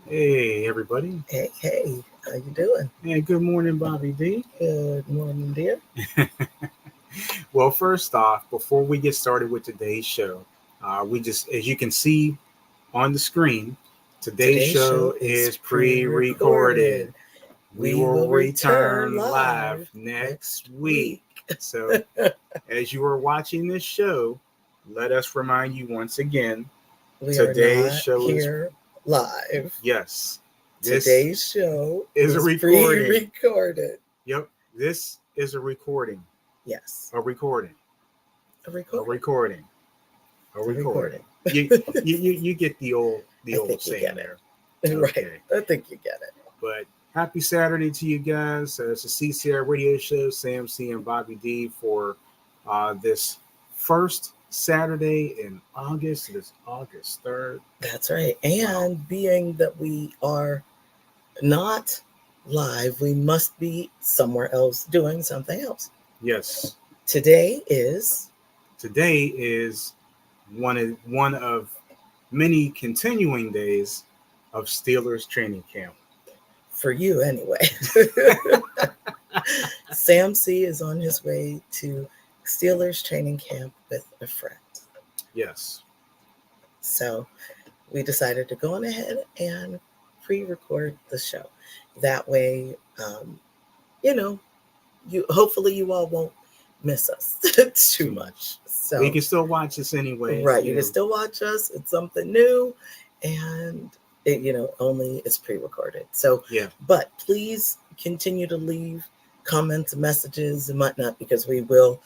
Hey, everybody. Hey, how you doing? And good morning, Bobby D. Good morning, dear. Well, first off, before we get started with today's show, as you can see on the screen, today's Today's show show is is pre recorded. pre-recorded. We We will will return return live live next next week. week. So, as you are watching this show, let us remind you once again We are today's not show is, here live. yes, this Today's show is a is recording. pre-recorded. Yep, this is a recording. Yes, A recording. a A recording. recording. A A recording. recording. You get the I old think you saying get there. it. Right. Okay. I think you get it. But happy Saturday to you guys. It's a CCI radio show, Sam C and Bobby D for this first Saturday in August. It is August 3rd. That's right. Wow. And being that we are not live, we must be somewhere else doing something else. Yes. Today is, Today is one of many continuing days of Steelers training camp. for you anyway, Sam C is on his way to Steelers training camp with a friend. Yes. So we decided to go on ahead and pre-record the show. That way, you know, you hopefully you all won't miss us too much. But you So can still watch this anyway. right, you can still watch us. It's something new, and only it's pre-recorded. So, Yeah. but please continue to leave comments, messages, and whatnot because we will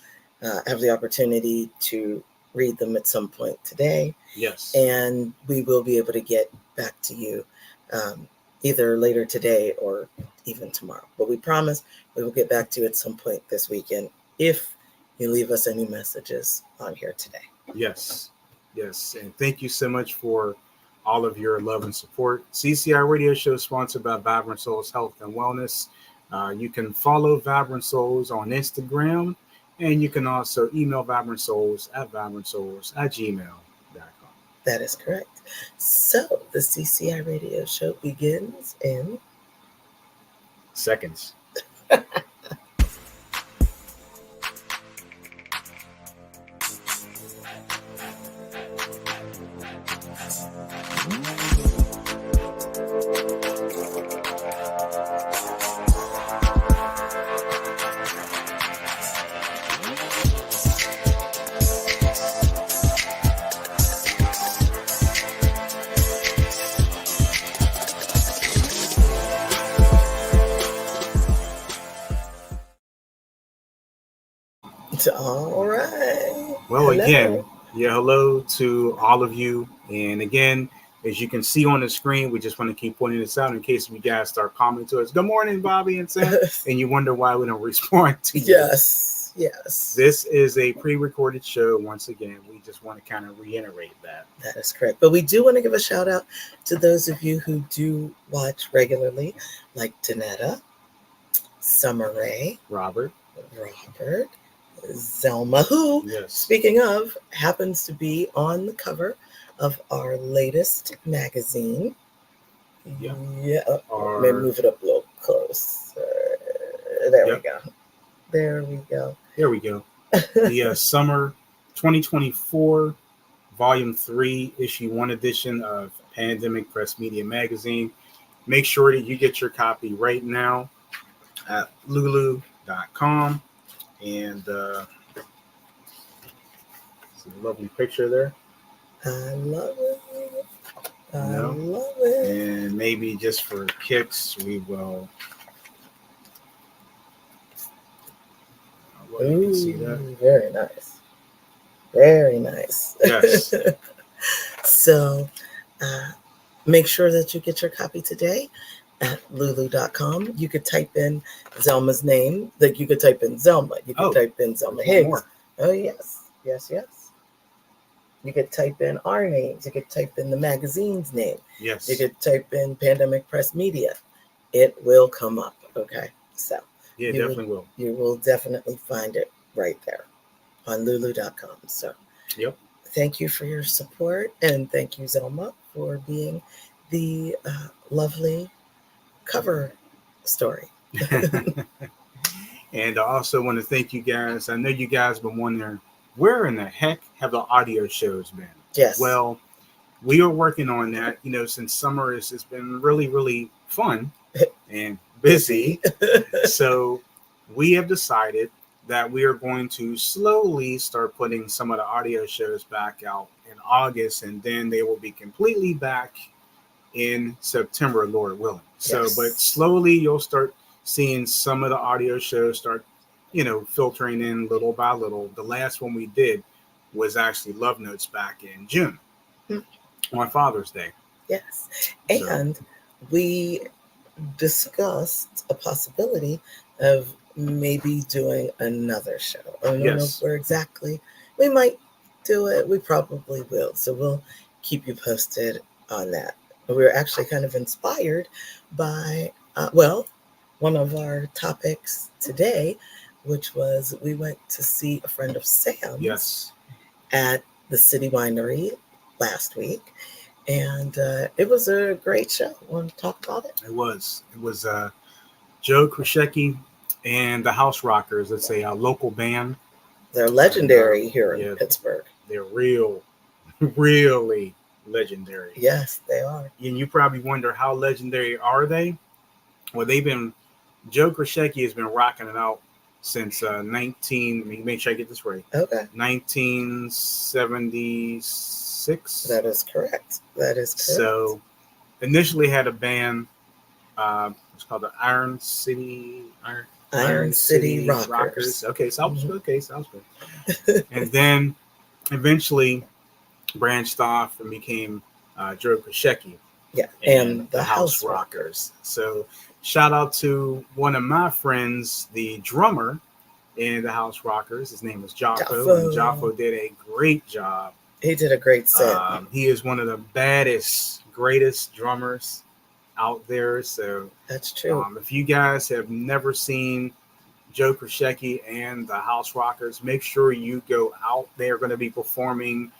have the opportunity to read them at some point today, Yes. and we will be able to get back to you either later today or even tomorrow. But we promise we will get back to you at some point this weekend if you leave us any messages on here today. Yes. Yes. And thank you so much for all of your love and support. CCI Radio Show is sponsored by Vibrant Souls Health and Wellness. You can follow Vibrant Souls on Instagram, and you can also email Vibrant Souls at vibrantsouls@gmail.com. That is correct. So the CCI radio show begins in Seconds. all right. Well, Hello. again, hello to all of you. And again, as you can see on the screen, we just want to keep pointing this out in case you guys start commenting to us. Good morning, Bobby and Sam. And you wonder why we don't respond to you. Yes. This is a pre-recorded show. Once again, we just want to kind of reiterate that. That is correct. But we do want to give a shout out to those of you who do watch regularly, like Danetta, Summer Rae, Robert, Zelma, who, yes, speaking of, happens to be on the cover of our latest magazine. Yeah. Maybe move it up a little close. There we go. There we go. The summer 2024, Volume 3, Issue 1 edition of Pandemic Press Media Magazine. Make sure that you get your copy right now at lulu.com. And it's a lovely picture there. I love it. I love it. And maybe just for kicks, we will. Well, you can see that. Very nice. Very nice. Yes. So make sure that you get your copy today at lulu.com. You could type in Zelma's name. Like you could type in Zelma. You could type in Zelma Higgs. Oh, yes. You could type in our names. You could type in the magazine's name. Yes. You could type in Pandemic Press Media. It will come up. Okay. So yeah, it definitely will. You will definitely find it right there on lulu.com. So yep. Thank you for your support, and thank you, Zelma, for being the lovely cover story. And I also want to thank you guys. I know you guys been wondering, where in the heck have the audio shows been? Yes. Well, we are working on that. Since summer has been really, really fun and busy. So we have decided that we are going to slowly start putting some of the audio shows back out in August, and then they will be completely back in September, Lord willing. So, Yes. but slowly you'll start seeing some of the audio shows start, filtering in little by little. The last one we did was actually Love Notes back in June on Father's Day. Yes. And we discussed a possibility of maybe doing another show. I don't know where exactly. We might do it. We probably will. So we'll keep you posted on that. We were actually kind of inspired by, one of our topics today, which was we went to see a friend of Sam's at the City Winery last week. And it was a great show. Want to talk about it? It was. It was Joe Krashecki and the House Rockers. It's a local band. They're legendary here in Pittsburgh. They're really legendary. Yes, they are. And you probably wonder, how legendary are they? Well, Joe Krashecki has been rocking it out since make sure I get this right. Okay. 1976. That is correct. So initially had a band, it's called the Iron City Rockers. Okay, sounds good. And then eventually branched off and became Joe Krashecki. Yeah, and the House Rockers. So shout out to one of my friends, the drummer in the House Rockers. His name was Jaffo. And Jaffo did a great job. He did a great set. He is one of the greatest drummers out there. So that's true. If you guys have never seen Joe Krashecki and the House Rockers, make sure you go out. They're going to be performing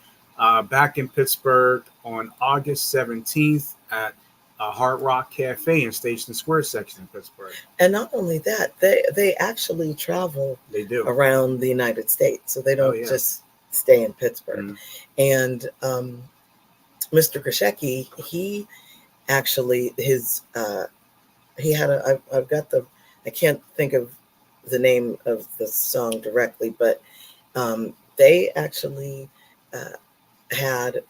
back in Pittsburgh on August 17th at Hard Rock Cafe in Station Square section in Pittsburgh. And not only that, they actually travel around the United States. So they don't just stay in Pittsburgh. And Mr. Krashecki, he actually, he had I can't think of the name of the song directly, but they actually had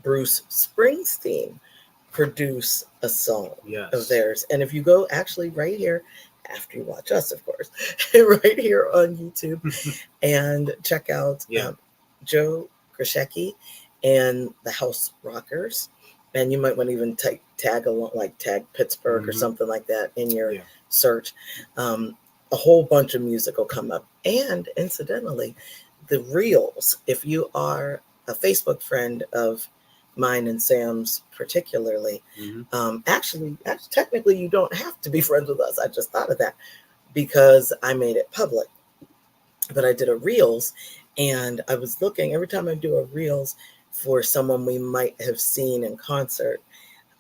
Bruce Springsteen produce a song of theirs. And if you go actually right here, after you watch us, of course, right here on YouTube, and check out Joe Krashecki and the House Rockers, and you might want to even tag along, like tag Pittsburgh or something like that in your search. A whole bunch of music will come up. And incidentally, the reels, if you are a Facebook friend of mine and Sam's particularly, actually, technically you don't have to be friends with us. I just thought of that because I made it public. But I did a reels, and I was looking, every time I do a reels for someone we might have seen in concert,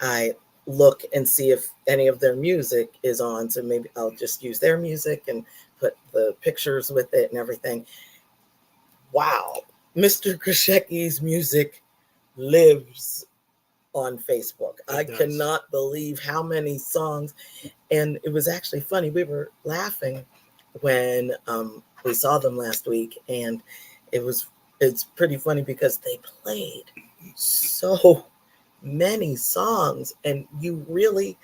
I look and see if any of their music is on. So maybe I'll just use their music and put the pictures with it and everything. Wow. Mr. Krashecki's music lives on Facebook. I cannot believe how many songs. And it was actually funny. We were laughing when we saw them last week, and it's pretty funny because they played so many songs, and you really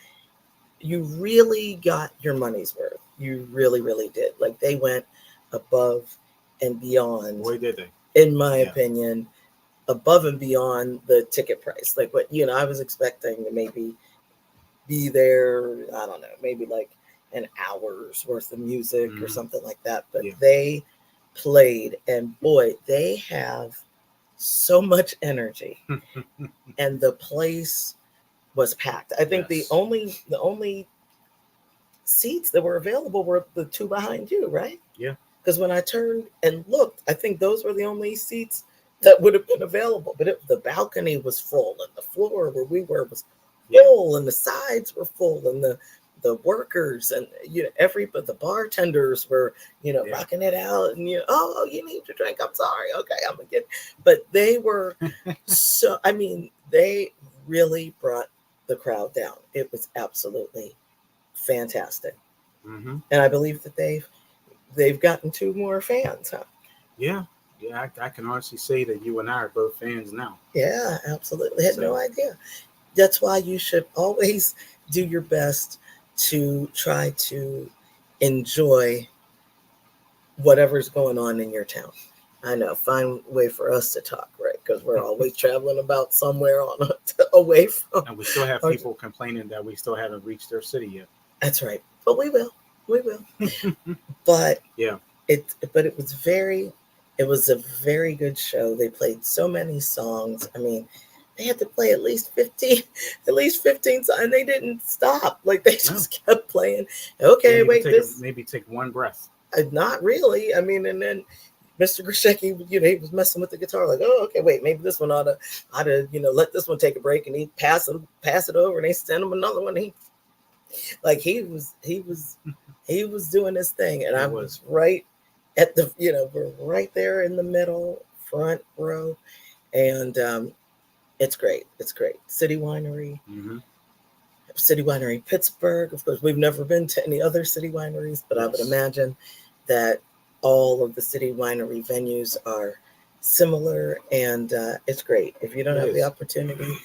got your money's worth. You really, really did. Like, they went above and beyond. Boy, did they. In my opinion, above and beyond the ticket price. Like, what, I was expecting to maybe be there, I don't know, maybe like an hour's worth of music or something like that. But they played, and boy, they have so much energy. And the place was packed. I think the only seats that were available were the two behind you, right? Yeah. Because when I turned and looked, I think those were the only seats that would have been available. But the balcony was full, and the floor where we were was full, and the sides were full, and the workers and everybody, the bartenders were rocking it out, and oh, you need to drink. I'm sorry, okay, I'm gonna get. But they were so. I mean, they really brought the crowd down. It was absolutely fantastic, Mm-hmm. and I believe that they've gotten 2 more fans, huh? Yeah, I can honestly say that you and I are both fans now. Yeah, absolutely. Had no So, idea. That's why you should always do your best to try to enjoy whatever's going on in your town. I know, find a way for us to talk, right? Because we're always traveling about somewhere away from. and we still have people complaining that we still haven't reached their city yet. That's right, but we will. But yeah, it was a very good show. They played so many songs. I mean, they had to play at least 15 songs, and they didn't stop. Like, they just kept playing. Okay, wait, maybe take one breath. Not really. I mean, and then Mr. Grishecki, he was messing with the guitar, like, oh, okay, wait, maybe this one ought to, let this one take a break, and he pass it over, and they send him another one. He was doing his thing, and I was right at the, we're right there in the middle, front row, and it's great. It's great. City Winery. Mm-hmm. City Winery Pittsburgh. Of course, we've never been to any other city wineries, but I would imagine that all of the city winery venues are similar, and it's great. If you don't have the opportunity,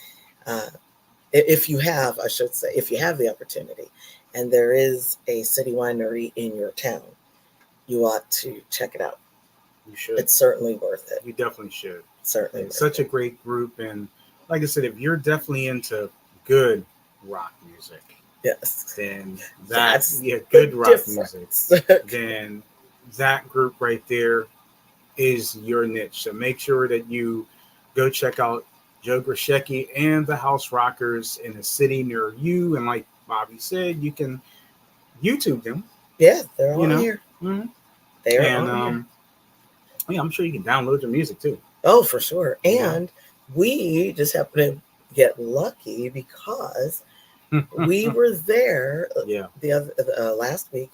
if you have the opportunity, and there is a city winery in your town, you ought to check it out. You should. It's certainly worth it. You definitely should. Certainly. It's such a great group, and like I said, if you're definitely into good rock music, yes, then that's good rock music. Then that group right there is your niche. So make sure that you go check out Joe Grishecki and the House Rockers in a city near you. And like Bobby said, you can YouTube them. Yeah, they're on here. Mm-hmm. They're on here. Yeah, I'm sure you can download their music too. Oh, for sure. And we just happened to get lucky because we were there. The other last week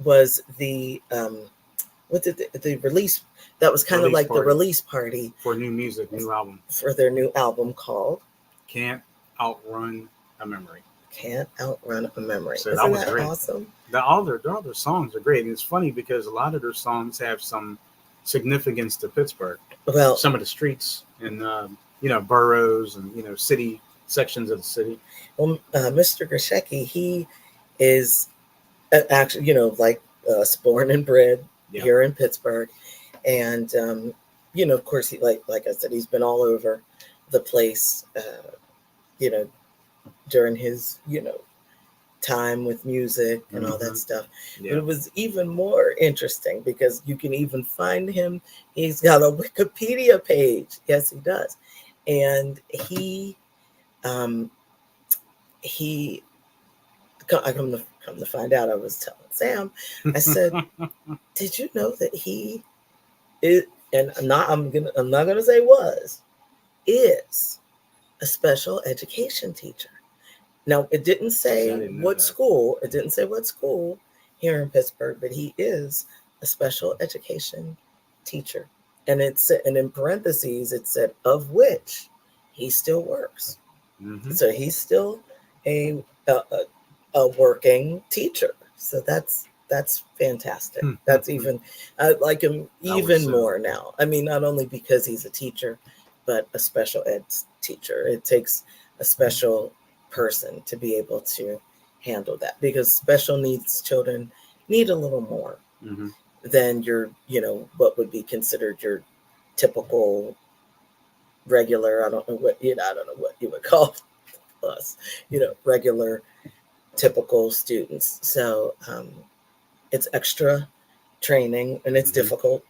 was the the release. That was kind of like the release party for new music, new album, for their new album called "Can't Outrun a Memory." Can't Outrun a Memory. So that was great. Awesome? All their songs are great, and it's funny because a lot of their songs have some significance to Pittsburgh. Well, some of the streets and boroughs and city sections of the city. Well, Mr. Grishecki, he is actually like born and bred here in Pittsburgh, and of course he like I said, he's been all over the place. During his time with music and all that stuff. Yeah. But it was even more interesting because you can even find him. He's got a Wikipedia page. Yes, he does. And I come to find out, I was telling Sam, I said, did you know that he is, and I'm not gonna say is a special education teacher. Now, it didn't say what school. It didn't say what school here in Pittsburgh, but he is a special education teacher. And in parentheses, it said of which he still works. Mm-hmm. So he's still a working teacher. So that's fantastic. Mm-hmm. That's even I like him even more now. I mean, not only because he's a teacher, but a special ed teacher. It takes a special person to be able to handle that because special needs children need a little more than your what would be considered your typical regular, I don't know what you would call us, regular typical students. So it's extra training, and it's difficult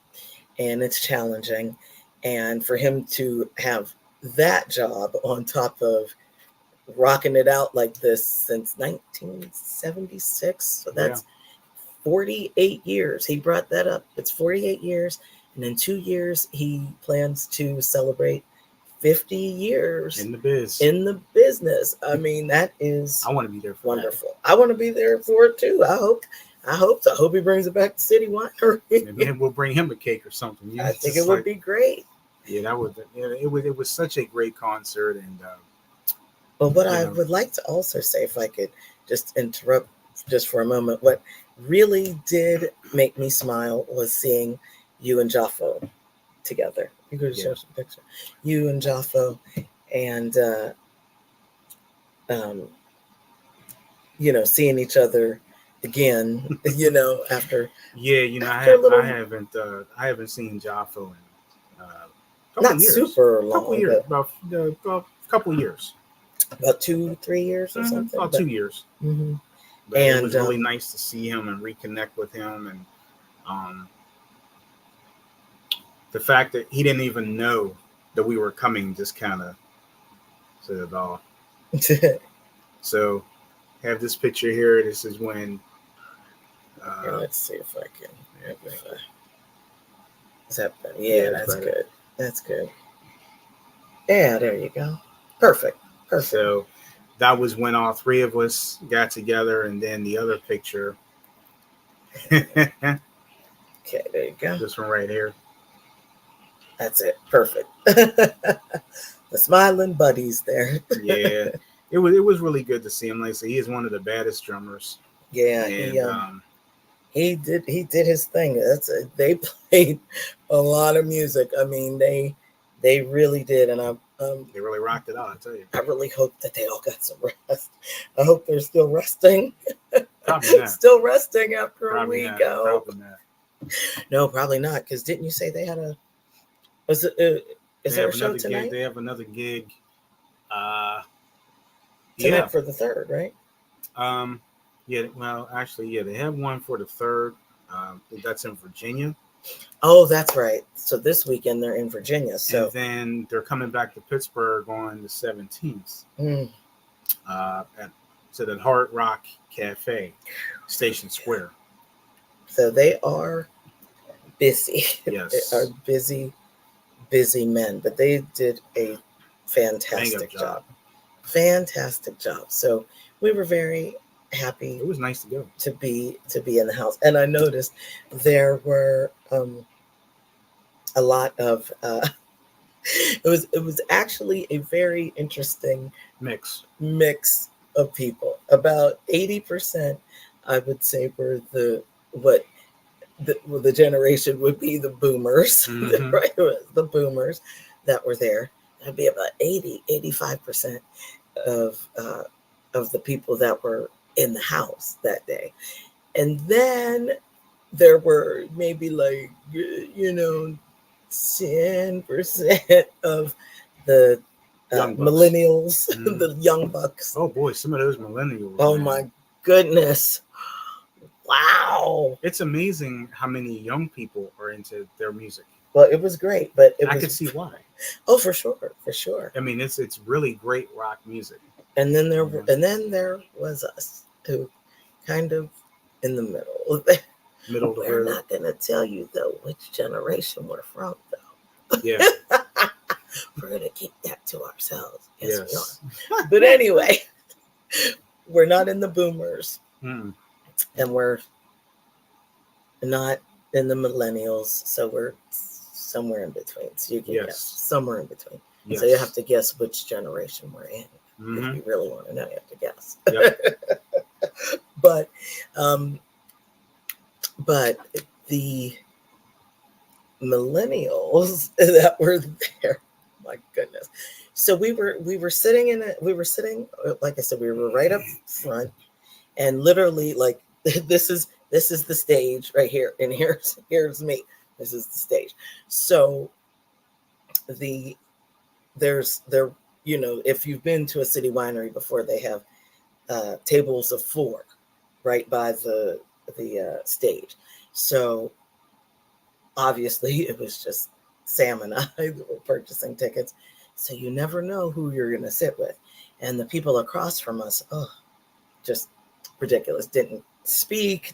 and it's challenging, and for him to have that job on top of rocking it out like this since 1976. So that's 48 years. He brought that up. It's 48 years. And in 2 years, he plans to celebrate 50 years in the biz. in the business. I mean, that is I want to be there for wonderful. I want to be there for it too. I hope so. I hope he brings it back to City Winery. Maybe we'll bring him a cake or something. I think it would be great. Yeah, that would. Yeah, it was such a great concert, and but what I would like to also say, if I could just interrupt just for a moment, what really did make me smile was seeing you and Jaffo together. You could show some picture. You and Jaffo, and seeing each other again, after I haven't seen Jaffo in not years. Super long, couple years, about a couple years, about 2-3 years or something, about 2 years. Mm-hmm. But it was really nice to see him and reconnect with him, and the fact that he didn't even know that we were coming just kind of said it all. So, have this picture here. This is when. Let's see if I can. Is that better? Yeah, that's better. Good. That's good. Yeah, there you go. Perfect. So that was when all three of us got together, and then the other picture. Okay, there you go. This one right here. That's it. Perfect. The smiling buddies there. Yeah, it was really good to see him. Like I said, he is one of the baddest drummers. Yeah, and, he did his thing. They played a lot of music. I mean, they really did, and they really rocked it out. I tell you. I really hope that they all got some rest. I hope they're still resting. Probably not. Still resting after probably a week. Probably not. No, probably not. Because didn't you say they had a? Was it? Is there a show tonight? Gig. They have another gig. Tonight for the 3rd, right? Yeah. Well, actually, yeah, they have one for the 3rd. That's in Virginia. Oh, that's right. So this weekend they're in Virginia. So and then they're coming back to Pittsburgh on the 17th. To the Hard Rock Cafe, Station Square. So they are busy. Yes. They are busy men, but they did a fantastic job. Fantastic job. So we were very happy. It was nice to go to be in the house, and I noticed there were a lot of. It was actually a very interesting mix of people. About 80%, I would say, were the generation would be the boomers, mm-hmm. Right? The boomers that were there. That'd be about 85% of the people that were in the house that day. And then there were maybe 10% of the millennials, the young bucks. Oh boy, some of those millennials. Oh my goodness. Wow. It's amazing how many young people are into their music. Well, it was great, but I could see why. Oh, for sure. I mean, it's really great rock music. And then there was us, who kind of in the middle. We're not going to tell you though which generation we're from though. Yeah. We're going to keep that to ourselves. Yes. We are. But anyway, we're not in the boomers. Mm. And we're not in the millennials, so we're somewhere in between. So you can guess somewhere in between. Yes. So you have to guess which generation we're in. Mm-hmm. If you really want to know, you have to guess. Yep. But the millennials that were there, my goodness. So we were sitting like I said, we were right up front, and literally like this is the stage right here, and here's me. This is the stage. So if you've been to a city winery before, they have tables of 4 right by the stage. So obviously it was just Sam and I that were purchasing tickets. So you never know who you're going to sit with. And the people across from us, just ridiculous. Didn't speak,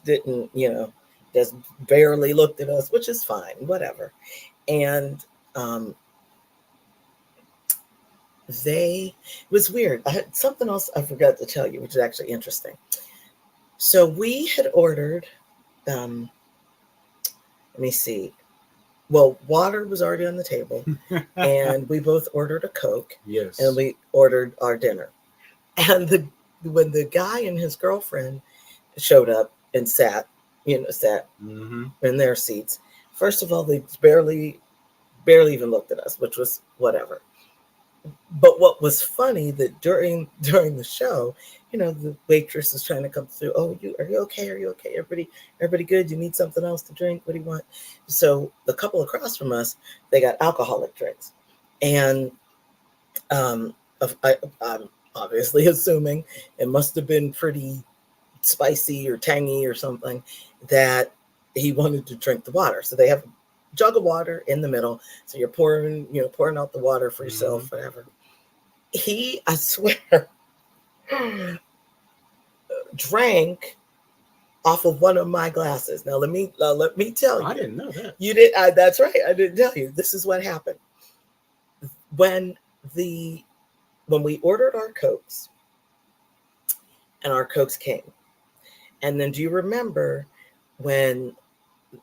just barely looked at us, which is fine, whatever. And it was weird. I had something else I forgot to tell you, which is actually interesting. So we had ordered, um, let me see. Well, water was already on the table, and we both ordered a Coke, Yes. and we ordered our dinner. And when the guy and his girlfriend showed up and sat Mm-hmm. in their seats, first of all, they barely even looked at us, which was whatever. But what was funny that during the show, the waitress is trying to come through. Oh, are you okay? Are you okay? Everybody good? You need something else to drink? What do you want? So the couple across from us, they got alcoholic drinks, and um, I'm obviously assuming it must have been pretty spicy or tangy or something that he wanted to drink the water. So they have a jug of water in the middle. So you're pouring out the water for yourself, Mm-hmm. whatever. I swear, drank off of one of my glasses. Now let me tell you. I didn't know that. You did. That's right. I didn't tell you. This is what happened when the when we ordered our Cokes and our Cokes came. And then do you remember when,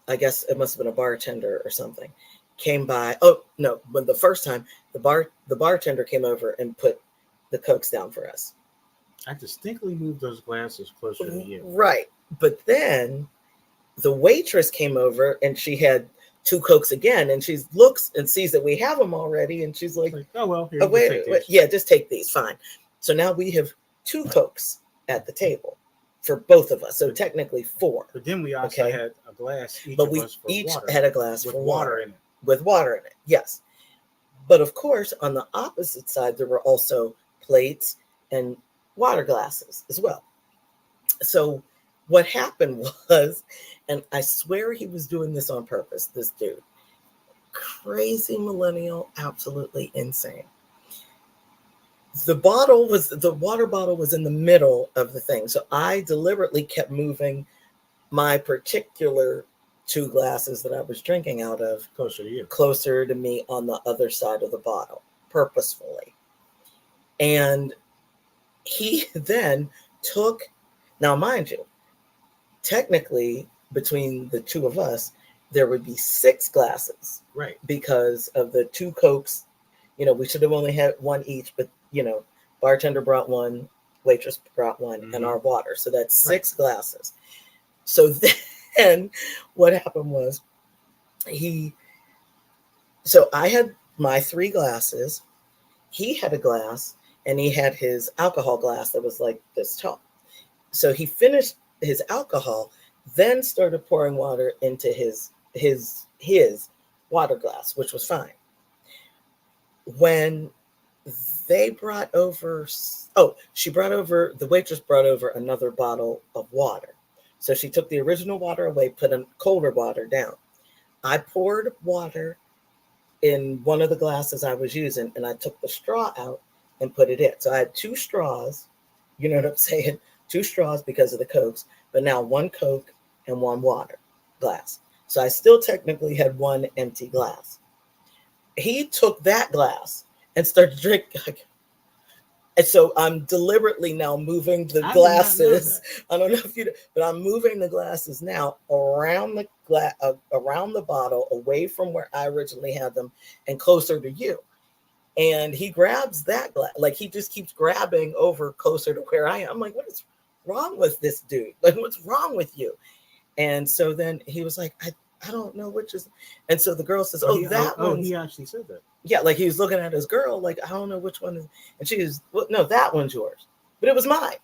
I guess it must have been a bartender or something, came by? Oh no, when the first time the bartender came over and put the Cokes down for us. I distinctly moved those glasses closer to you. Right. But then the waitress came over and she had two Cokes again, and she looks and sees that we have them already, and she's like, oh well, here, oh, wait, yeah, just take these, fine. So now we have two Cokes at the table for both of us, so technically four. But then we also had a glass each but of we us for each water, had a glass with for water in it. With water in it, yes. But of course, on the opposite side, there were also plates and water glasses as well. So what happened was, and I swear he was doing this on purpose, this dude, crazy millennial, absolutely insane. The water bottle was in the middle of the thing. So I deliberately kept moving my particular two glasses that I was drinking out of closer to me on the other side of the bottle, purposefully. And he then took, now mind you, technically between the two of us, there would be 6 glasses. Right. Because of the 2 Cokes. We should have only had one each, but bartender brought one, waitress brought one, and our water. So that's 6 glasses. So then what happened was so I had my 3 glasses, he had a glass, and he had his alcohol glass that was like this tall. So he finished his alcohol, then started pouring water into his water glass, which was fine. When they brought over, the waitress brought over another bottle of water. So she took the original water away, put a colder water down. I poured water in one of the glasses I was using, and I took the straw out and put it in. So I had 2 straws, you know what I'm saying? 2 straws because of the Cokes, but now 1 Coke and 1 water glass. So I still technically had 1 empty glass. He took that glass and started drinking. And so I'm deliberately now moving the glasses. I don't know if you, but I'm moving the glasses now around around the bottle, away from where I originally had them, and closer to you. And he grabs that glass, like he just keeps grabbing over closer to where I am. I'm like, what is wrong with this dude? Like, what's wrong with you? And so then he was like, I don't know which is. And so the girl says, he actually said that. Yeah, like he was looking at his girl, like, I don't know which one is. And she was, well, no, that one's yours. But it was mine.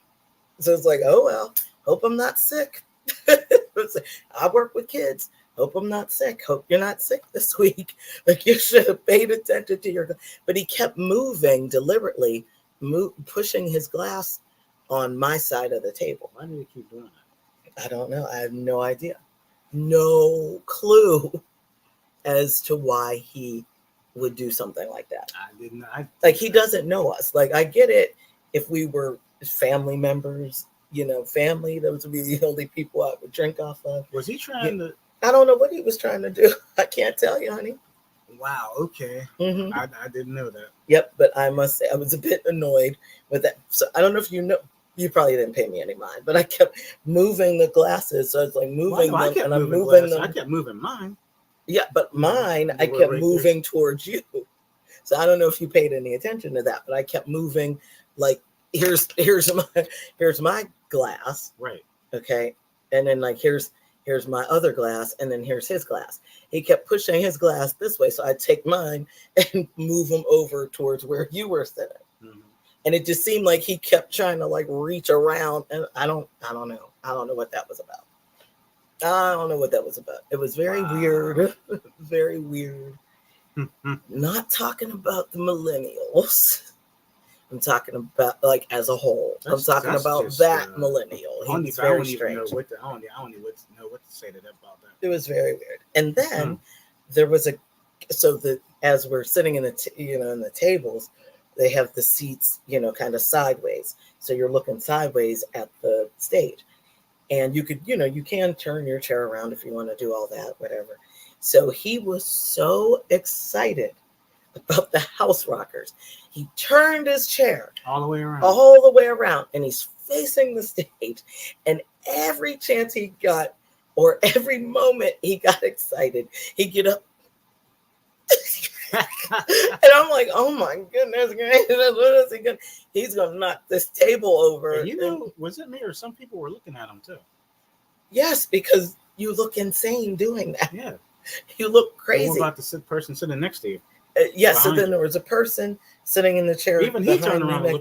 So it's like, oh, well, hope I'm not sick. I work with kids. Hope I'm not sick. Hope you're not sick this week. Like, you should have paid attention to your. But he kept moving deliberately, pushing his glass on my side of the table. Why did he keep doing that? I don't know. I have no idea. No clue as to why he would do something like that. I didn't. Like, he doesn't know us. Like, I get it if we were family members, family, those would be the only people I would drink off of. Was he trying to? I don't know what he was trying to do. I can't tell you, honey. Wow. Okay. Mm-hmm. I didn't know that. Yep, but I must say I was a bit annoyed with that. So I don't know if you know. You probably didn't pay me any mind, but I kept moving the glasses. So it's like moving I them, kept and I'm moving moving glasses. I them. kept moving mine. Yeah, but You know, mine I they were kept right there. moving towards you. So I don't know if you paid any attention to that, but I kept moving. Like here's my glass, Right. okay, and then like here's my other glass, and then here's his glass. He kept pushing his glass this way, so I'd take mine and move them over towards where you were sitting. Mm-hmm. And it just seemed like he kept trying to like reach around, and I don't know what that was about. I don't know what that was about. It was very weird, very weird. Not talking about the millennials. I'm talking about like as a whole. I'm talking about just, that millennial. He was very strange. I don't even know what to say to that about that. It was very weird. And then there was as we're sitting in the in the tables, they have the seats kind of sideways, so you're looking sideways at the stage, and you could you can turn your chair around if you want to do all that, whatever. So he was so excited about the house rockers. He turned his chair all the way around, and he's facing the stage. And every chance he got, or every moment he got excited, he'd get up. And I'm like, oh my goodness gracious, what is he gonna? He's gonna knock this table over. And was it me or some people were looking at him too? Yes, because you look insane doing that. Yeah, you look crazy. What about the person sitting next to you? Yes, so then there was a person sitting in the chair. Even he turned around and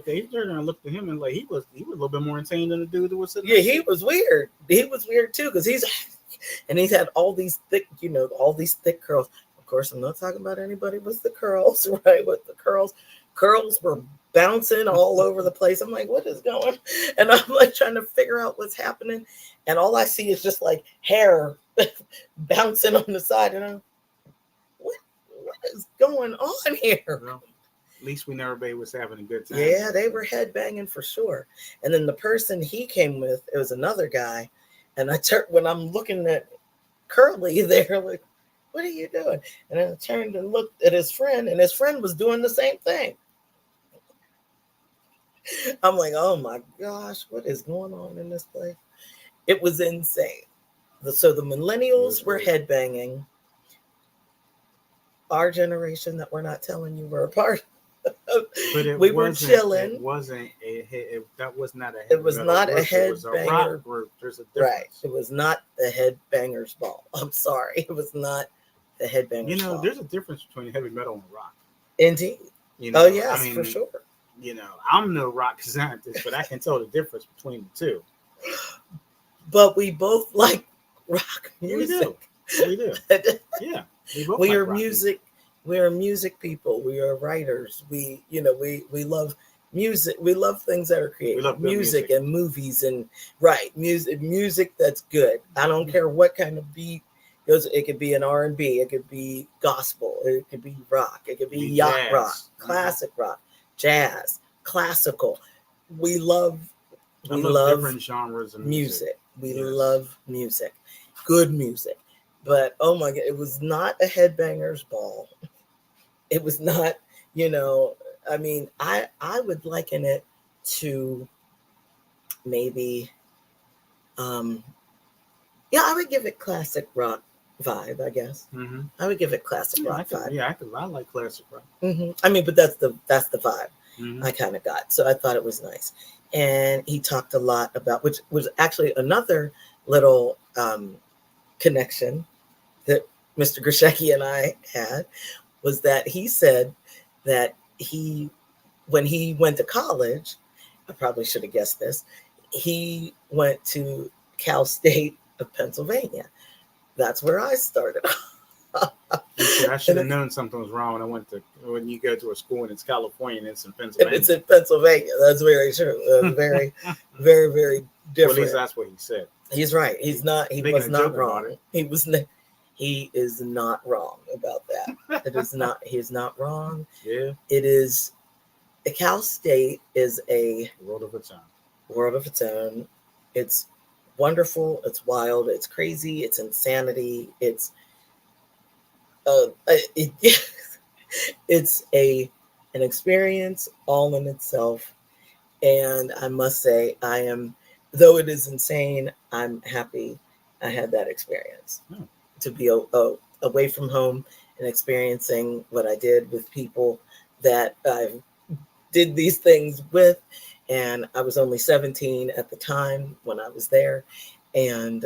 looked at him, and like he was a little bit more insane than the dude that was sitting. Yeah, he was weird. He was weird too, because he's had all these thick, all these thick curls. Of course, I'm not talking about anybody with the curls, right? With the curls were bouncing all over the place. I'm like, what is going? And I'm like trying to figure out what's happening, and all I see is just like hair bouncing on the side, and I'm, what is going on here? Well, at least we know everybody was having a good time. Yeah, they were headbanging for sure. And then the person he came with, it was another guy. And when I'm looking at Curly there, like, what are you doing? And I turned and looked at his friend, and his friend was doing the same thing. I'm like, oh my gosh, what is going on in this place? It was insane. So the millennials were headbanging. Our generation that we're not telling you we're a part of, we were chilling. It wasn't that was not a. It was not a headbanger. There's a difference. Right. It was not the headbangers ball. I'm sorry. It was not the headbangers ball. There's a difference between heavy metal and rock. Indeed. Oh yes, for sure. I'm no rock scientist, but I can tell the difference between the two. But we both like rock music. We do. Yeah. We are music. We are music people. We are writers. We love music. We love things that are creative. We love music and movies and music that's good. I don't care what kind of beat. It could be an R&B. It could be gospel. It could be rock. It could be yacht jazz. Rock, classic rock, jazz, classical. We love different genres of music. We love music, good music. But oh my God, it was not a headbangers ball. It was not, I mean, I would liken it to maybe, I would give it classic rock vibe, I guess. Mm-hmm. I would give it classic rock vibe. Yeah, I like classic rock. Mm-hmm. I mean, but that's the vibe mm-hmm. I kind of got. So I thought it was nice. And he talked a lot about, which was actually another little connection that Mr. Grishecki and I had, was that he said that when he went to college, I probably should have guessed this, he went to Cal State of Pennsylvania. That's where I started. I should have known something was wrong when you go to a school and it's California and it's in Pennsylvania. It's in Pennsylvania. That's very true. Very, very, very different. Well, at least that's what he said. He's right. He was not wrong. He is not wrong about that. He is not wrong. Yeah. It is, Cal State is a world of its own. World of its own. It's wonderful. It's wild. It's crazy. It's insanity. it's an experience all in itself. And I must say, though it is insane, I'm happy I had that experience to be away from home and experiencing what I did with people that I did these things with. And I was only 17 at the time when I was there. And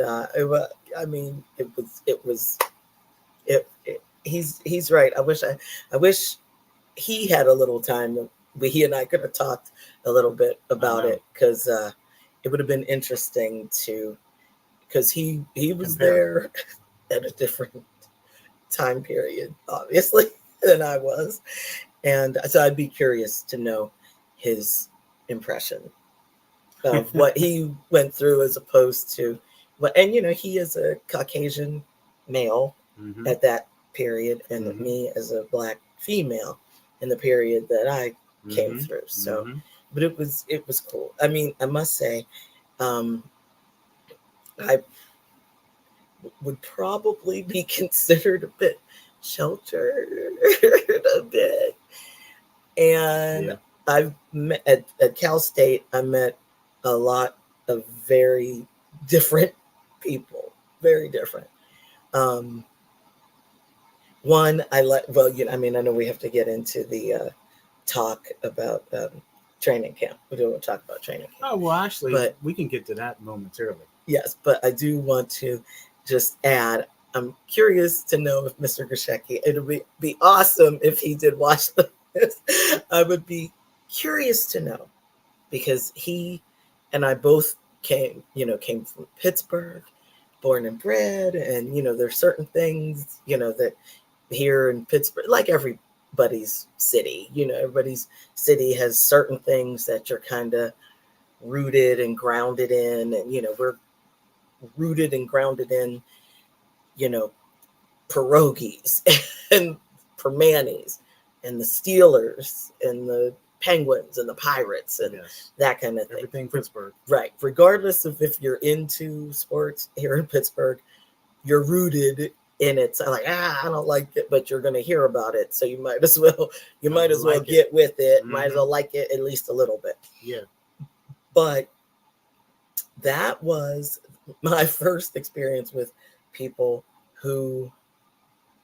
he's right. I wish he had a little time. He and I could have talked a little bit about it, because it would have been interesting because he was there at a different time period, obviously, than I was. And so I'd be curious to know his impression of what he went through, as opposed to and he is a Caucasian male at that period, and me as a Black female in the period that I came through. So, but it was cool. I mean, I must say, I would probably be considered a bit sheltered a bit. And I've met at Cal State, I met a lot of very different people, very different. One, I know we have to get into the talk about training camp. We don't want to talk about training camp. Oh, well, actually, but we can get to that momentarily. Yes, but I do want to just add, I'm curious to know if Mr. Grishecki, it would be awesome if he did watch this. I would be curious to know, because he and I both came from Pittsburgh, born and bred. And, there's certain things, that here in Pittsburgh, like everybody's city, everybody's city has certain things that you're kind of rooted and grounded in. And, we're rooted and grounded in, pierogies and Permanis and the Steelers and the Penguins and the Pirates and that kind of thing. Everything Pittsburgh. Right. Regardless of if you're into sports here in Pittsburgh, you're rooted in it. So like, I don't like it, but you're going to hear about it. So you might as well get with it. Might as well like it at least a little bit. Yeah. But that was my first experience with people who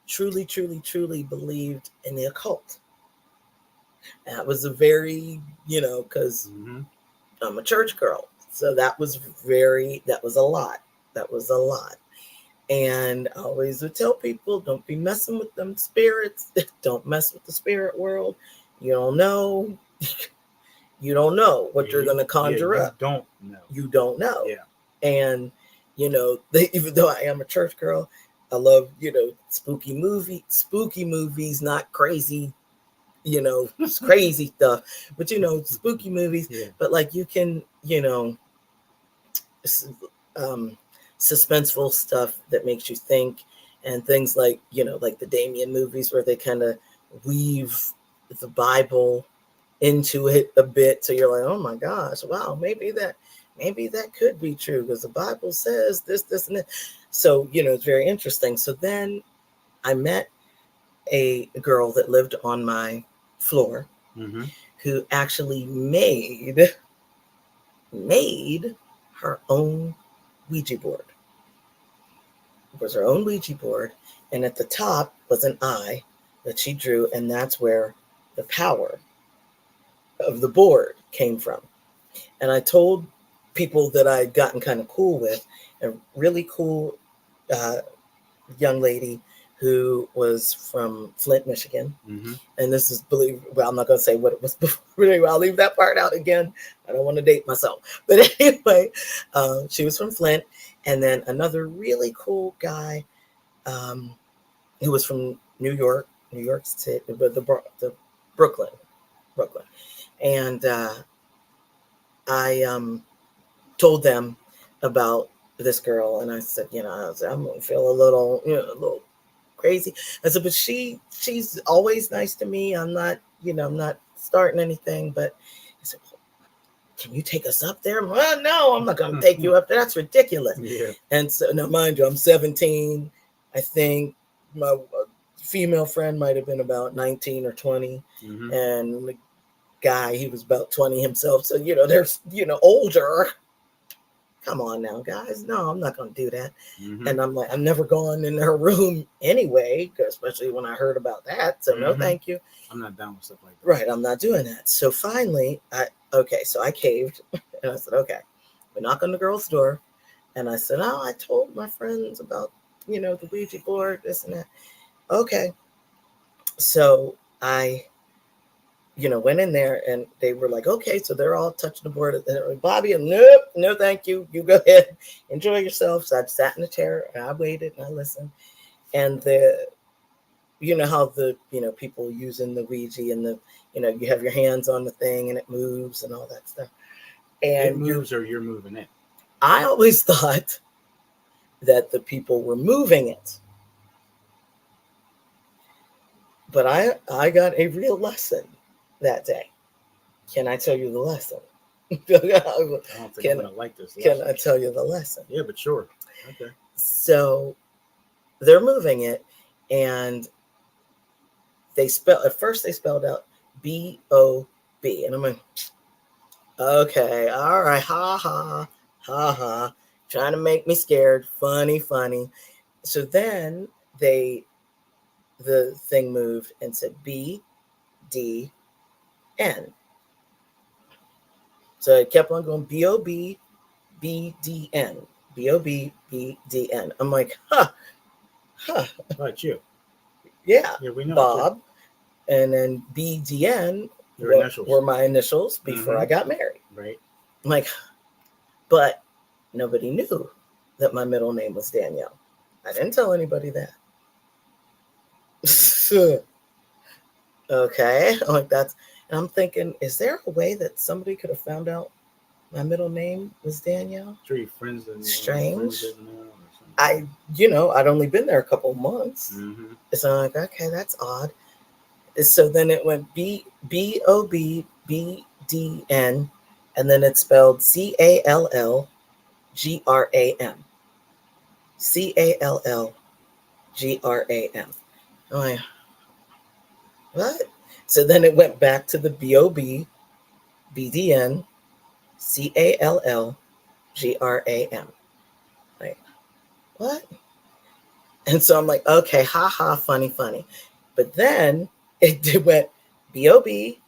truly, truly, truly believed in the occult. That was a very, because I'm a church girl. So that was a lot. That was a lot. And I always would tell people, don't be messing with them spirits. Don't mess with the spirit world. You don't know. You don't know what you're going to conjure up. You don't know. Yeah. And, even though I am a church girl, I love, spooky movies, not crazy, crazy stuff, but, spooky movies. Yeah. But like you can, suspenseful stuff that makes you think, and things like, like the Damien movies where they kind of weave the Bible into it a bit. So you're like, oh my gosh, wow, maybe that could be true because the Bible says this, and that. So, it's very interesting. So then I met a girl that lived on my floor who actually made her own Ouija board. It was her own Ouija board. And at the top was an eye that she drew. And that's where the power of the board came from. And I told people that I'd gotten kind of cool with, a really cool young lady who was from Flint, Michigan. And this is, I'm not going to say what it was before. I'll leave that part out again. I don't want to date myself. But anyway, she was from Flint. And then another really cool guy who was from New York City, but the Brooklyn. And I told them about this girl, and I said, I'm going to feel a little crazy. I said, but she's always nice to me. I'm not starting anything, but I said, can you take us up there? Well, no, I'm not going to take you up there. That's ridiculous. Yeah. And so now, mind you, I'm 17. I think my female friend might have been about 19 or 20, Mm-hmm. and the guy, he was about 20 himself. So, there's, older. Come on now, guys. No, I'm not going to do that. Mm-hmm. And I'm like, I'm never going in her room anyway, especially when I heard about that. So, no, thank you. I'm not down with stuff like that. Right. I'm not doing that. So finally, so I caved and I said, okay, we knock on the girl's door. And I said, oh, I told my friends about, the Ouija board, this and that. Okay. So I, went in there and they were like, okay, so they're all touching the board. And they're like, Bobby, nope, no, thank you. You go ahead, enjoy yourself. So I sat in the chair and I waited and I listened. And how the, people using the Ouija and the, you have your hands on the thing and it moves and all that stuff. And it moves or you're moving it. I always thought that the people were moving it. But I got a real lesson that day. Can I tell you the lesson? I don't think I'm going to like this lesson. Can I tell you the lesson? Yeah, but sure. Okay. So they're moving it, and at first they spelled out B-O-B. And I'm like, okay, all right, ha ha, ha ha. Trying to make me scared. Funny. So then the thing moved and said B-D-N. So it kept on going B-O-B, B-D-N, B-O-B, B-D-N. I'm like, huh. About you. Yeah, we know. Bob. And then B-D-N were my initials before I got married. Right. I'm like, but nobody knew that my middle name was Danielle. I didn't tell anybody that. Okay. I'm like, and I'm thinking, is there a way that somebody could have found out my middle name was Danielle? Sure, your friends didn't. Strange. I'd only been there a couple months. Mm-hmm. So I'm like, okay, that's odd. So then it went B-O-B-B-D-N, and then it's spelled C-A-L-L-G-R-A-M. C-A-L-L-G-R-A-M. I'm like, what? So then it went back to the B-O-B, B-D-N, C-A-L-L-G-R-A-M. Like, what? And so I'm like, okay, ha, funny. But then it went B-O-B,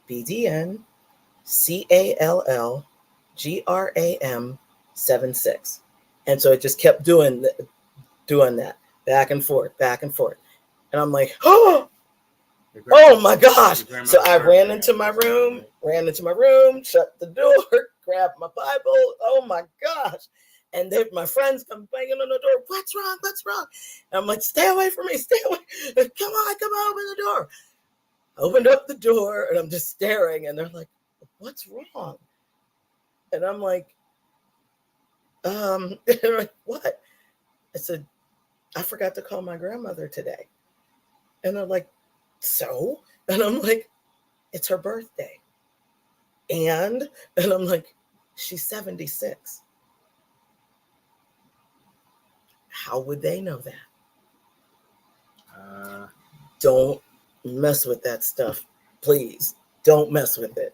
B-D-N, C-A-L-L-G-R-A-M 76. And so it just kept doing that, back and forth. And I'm like, oh my gosh. So I ran into my room, shut the door, grabbed my Bible. Oh my gosh. And then my friends come banging on the door. What's wrong? And I'm like, stay away from me. Come on, open the door. I opened up the door and I'm just staring. And they're like, what's wrong? And I'm like, what? I said, I forgot to call my grandmother today. And they're like, so? And I'm like, it's her birthday. And I'm like, she's 76. How would they know that? Don't mess with that stuff. Please, don't mess with it.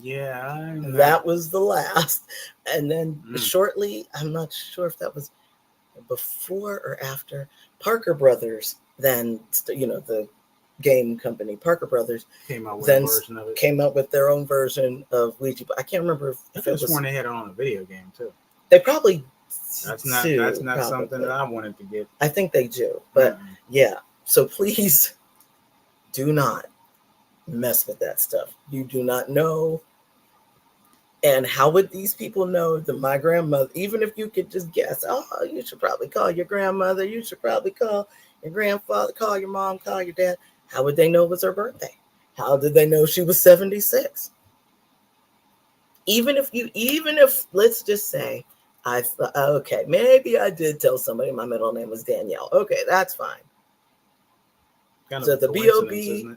Yeah. That was the last. And then shortly, I'm not sure if that was before or after, Parker Brothers, then, the game company, Parker Brothers, came out with their own version of Ouija. But I can't remember if it was one they had on a video game too. They probably That's not something that I wanted to get. I think they do, but yeah. So please do not mess with that stuff. You do not know. And how would these people know that my grandmother, even if you could just guess, oh, you should probably call your grandmother, you should probably call your grandfather, call your mom, call your dad. How would they know it was her birthday? How did they know she was 76? Even if let's just say I thought, okay, maybe I did tell somebody my middle name was Danielle. Okay, that's fine. So the B-O-B,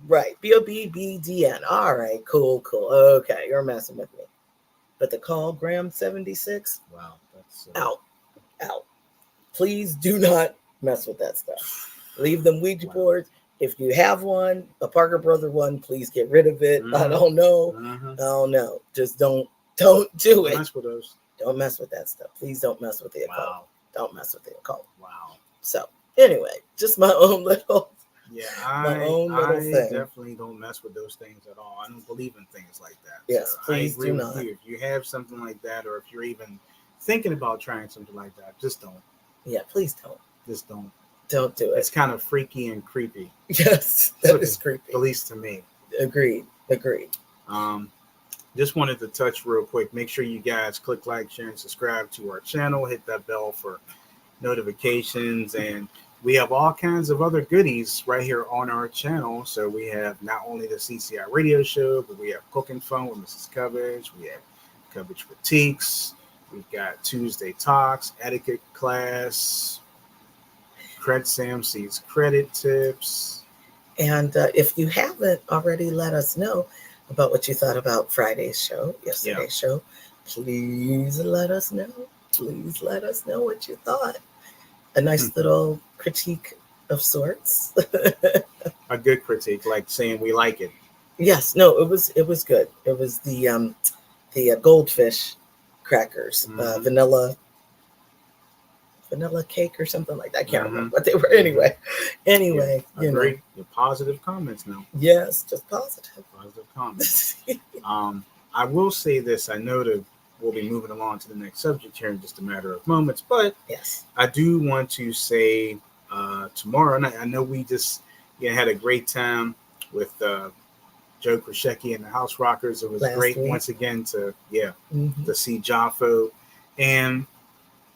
right, B-O-B-B-D-N. All right, cool. Okay, you're messing with me. But the call Graham 76, wow, that's out. Please do not mess with that stuff. Leave them Ouija Wow. boards. If you have one, a Parker Brother one, please get rid of it. I Mhm. don't know. Mhm. I don't know. Just don't do Don't it. mess with those. Don't mess with that stuff. Please don't mess with the occult. Wow. Don't mess with the occult. Wow. So anyway, just my own little Yeah, my own little I thing. definitely don't mess with those things at all. I don't believe in things like that. Yes, So I please agree do with not. you. If you have something like that, or if you're even thinking about trying something like that, just don't. Yeah, please don't. Just don't. Don't do It's it. kind of freaky and creepy, Yes, that is creepy. at least to me. Agreed. Agreed. Just wanted to touch real quick. Make sure you guys click like, share, and subscribe to our channel. Hit that bell for notifications, and we have all kinds of other goodies right here on our channel. So we have not only the CCI radio show, but we have Cooking Fun with Mrs. Cubbage. We have Cubbage Critiques. We've got Tuesday Talks, Etiquette Class, Cred Sam Sees Credit Tips. And if you haven't already let us know about what you thought about Friday's show, yesterday's show, please let us know. Please let us know what you thought. A nice little critique of sorts. A good critique, like saying we like it. Yes, no, it was good. It was the goldfish crackers, vanilla cake or something like that. I can't remember what they were. Anyway, you know. Your positive comments now. Yes, just positive. Positive comments. I will say this. I know that we'll be moving along to the next subject here in just a matter of moments, but yes, I do want to say tomorrow night. I know we just had a great time with Joe Krashecki and the House Rockers. It was great once again to to see Jaffo, and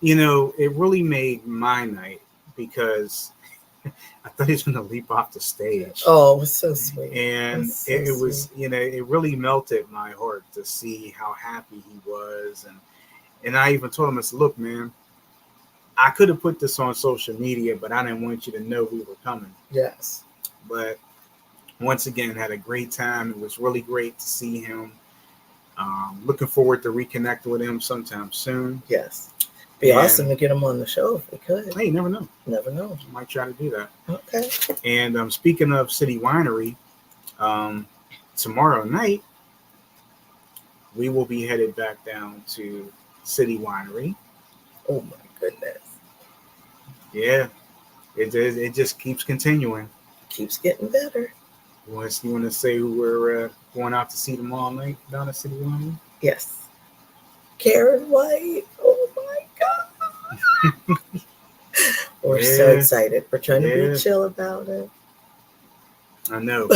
it really made my night because I thought he was going to leap off the stage. Oh, it was so sweet. And it was, it really melted my heart to see how happy he was. And I even told him, I said, look, man, I could have put this on social media, but I didn't want you to know we were coming. Yes. But once again, had a great time. It was really great to see him. Looking forward to reconnecting with him sometime soon. Yes. Be awesome to get him on the show if we could. Hey, you never know. Never know. Might try to do that. Okay. And speaking of City Winery, tomorrow night, we will be headed back down to City Winery. Oh, my goodness. Yeah. It just keeps continuing. Keeps getting better. You want to say who we're going out to see tomorrow night down at City Winery? Yes. Karen White. Oh, my God. We're so excited. We're trying to be chill about it. I know.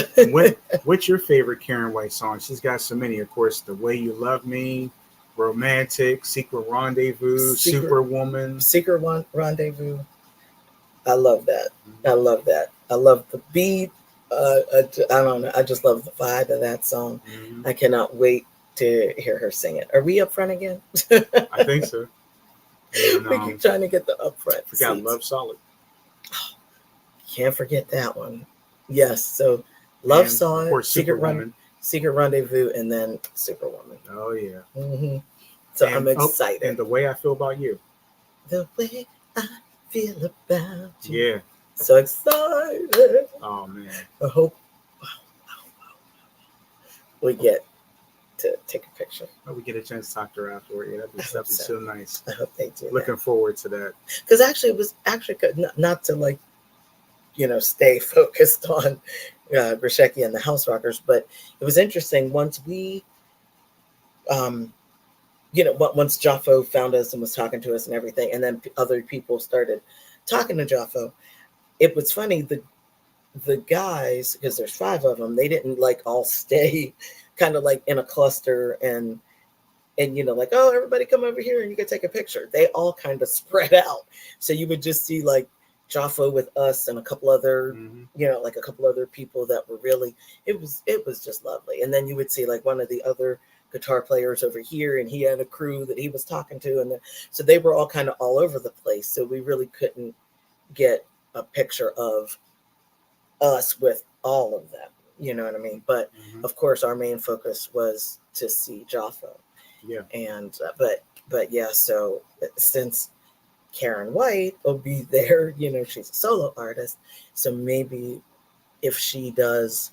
What's your favorite Karen White song? She's got so many. Of course, The Way You Love Me, Romantic, Secret Rendezvous, Superwoman. Secret Rendezvous. I love that. I love that. I love the beat. I don't know. I just love the vibe of that song. Mm-hmm. I cannot wait to hear her sing it. Are we up front again? I think so. And, we keep trying to get the upfront. Forgot seats. Love Solid. Oh, can't forget that one. Yes. So Love Solid, Secret Rendezvous, and then Superwoman. Oh yeah. Mm-hmm. So I'm excited. And The Way I Feel About You. The way I feel about you. Yeah. So excited. Oh man. I hope we get to take a picture. Oh, we get a chance to talk to her afterward. Yeah, that'd be so nice. I hope they do. Looking forward to that. Because actually, it was good, not to stay focused on Krashecki and the House Rockers, but it was interesting once we, once Jaffo found us and was talking to us and everything, and then other people started talking to Jaffo. It was funny, the guys, because there's 5 of them, they didn't all stay kind of in a cluster and oh, everybody come over here and you can take a picture. They all kind of spread out. So you would just see Jaffo with us and a couple other, a couple other people that were really, it was just lovely. And then you would see one of the other guitar players over here, and he had a crew that he was talking to. And so they were all kind of all over the place. So we really couldn't get a picture of us with all of them, you know what I mean? But of course, our main focus was to see Jaffo. Yeah. And but yeah, so since Karen White will be there. She's a solo artist. So maybe if she does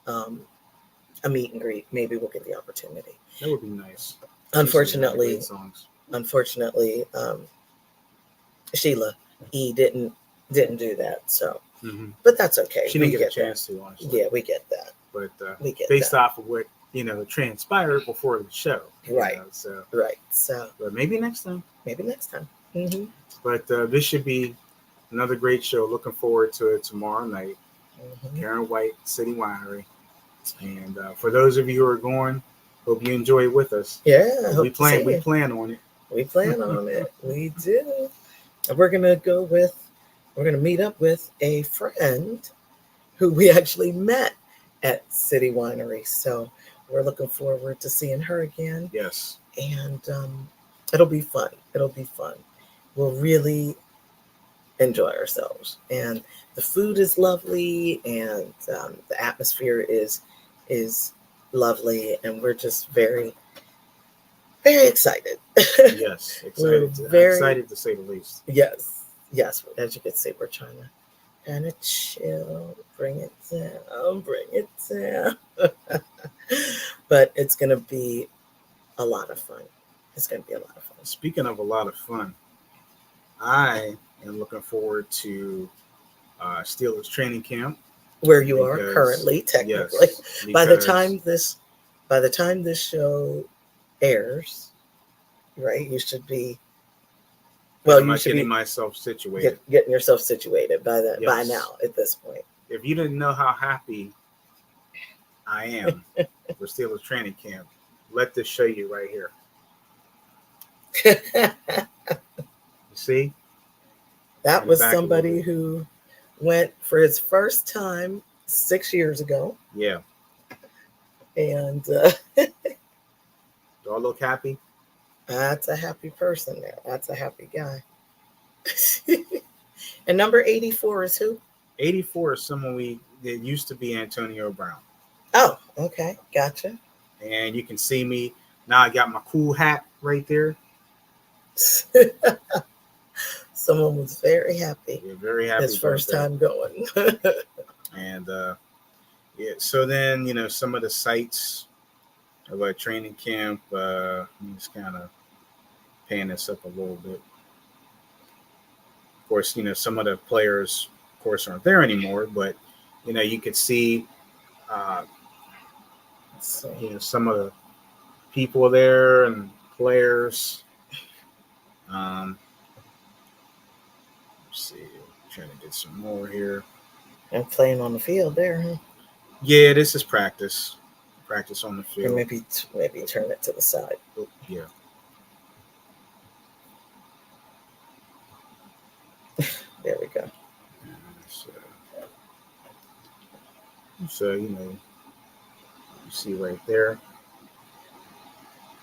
a meet and greet, maybe we'll get the opportunity. That would be nice. Unfortunately, Sheila E didn't do that. So, but that's okay. She didn't get a chance to, honestly. Yeah, we get that. But based off of what transpired before the show, right? Right. So, but maybe next time. Mm-hmm. But this should be another great show. Looking forward to it tomorrow night. Karen White, City Winery. And for those of you who are going, hope you enjoy it with us. Yeah, we plan on it. We plan on it. We do. And we're gonna meet up with a friend who we actually met at City Winery. So we're looking forward to seeing her again. Yes. And it'll be fun. We'll really enjoy ourselves. And the food is lovely, and the atmosphere is lovely, and we're just very, very excited. Yes, excited. Excited to say the least. Yes. As you can see, we're trying to kind of chill, bring it down. But it's going to be a lot of fun. Speaking of a lot of fun, I am looking forward to Steelers training camp. Where you are currently, technically. Yes, by the time this show airs, right, you should be. Well, you should getting myself situated. Getting yourself situated by now at this point. If you didn't know how happy I am for Steelers training camp, let this show you right here. You see? That was somebody who went for his first time 6 years ago. Yeah. And do I look happy? That's a happy person there. That's a happy guy. And number 84 is who? 84 is someone that used to be Antonio Brown. Oh, okay. Gotcha. And you can see me. Now I got my cool hat right there. Someone was very happy. Yeah, very happy. His first time going. And so then, some of the sites of a training camp, I'm just kind of pan this up a little bit. Of course, some of the players, of course, aren't there anymore, but, you could see, some of the people there and players. Let's see, I'm trying to get some more here. And playing on the field there, huh? Yeah, this is practice. Practice on the field. Or maybe turn it to the side. Oh, yeah. There we go. So you see right there.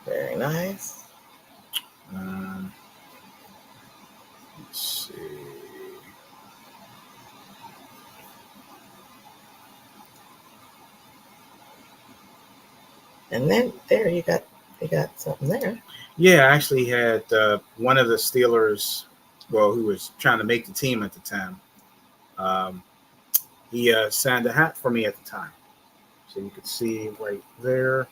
Very nice. Let's see. And then there you got something there. Yeah, I actually had one of the Steelers, who was trying to make the team at the time. He signed a hat for me at the time. So you could see right there,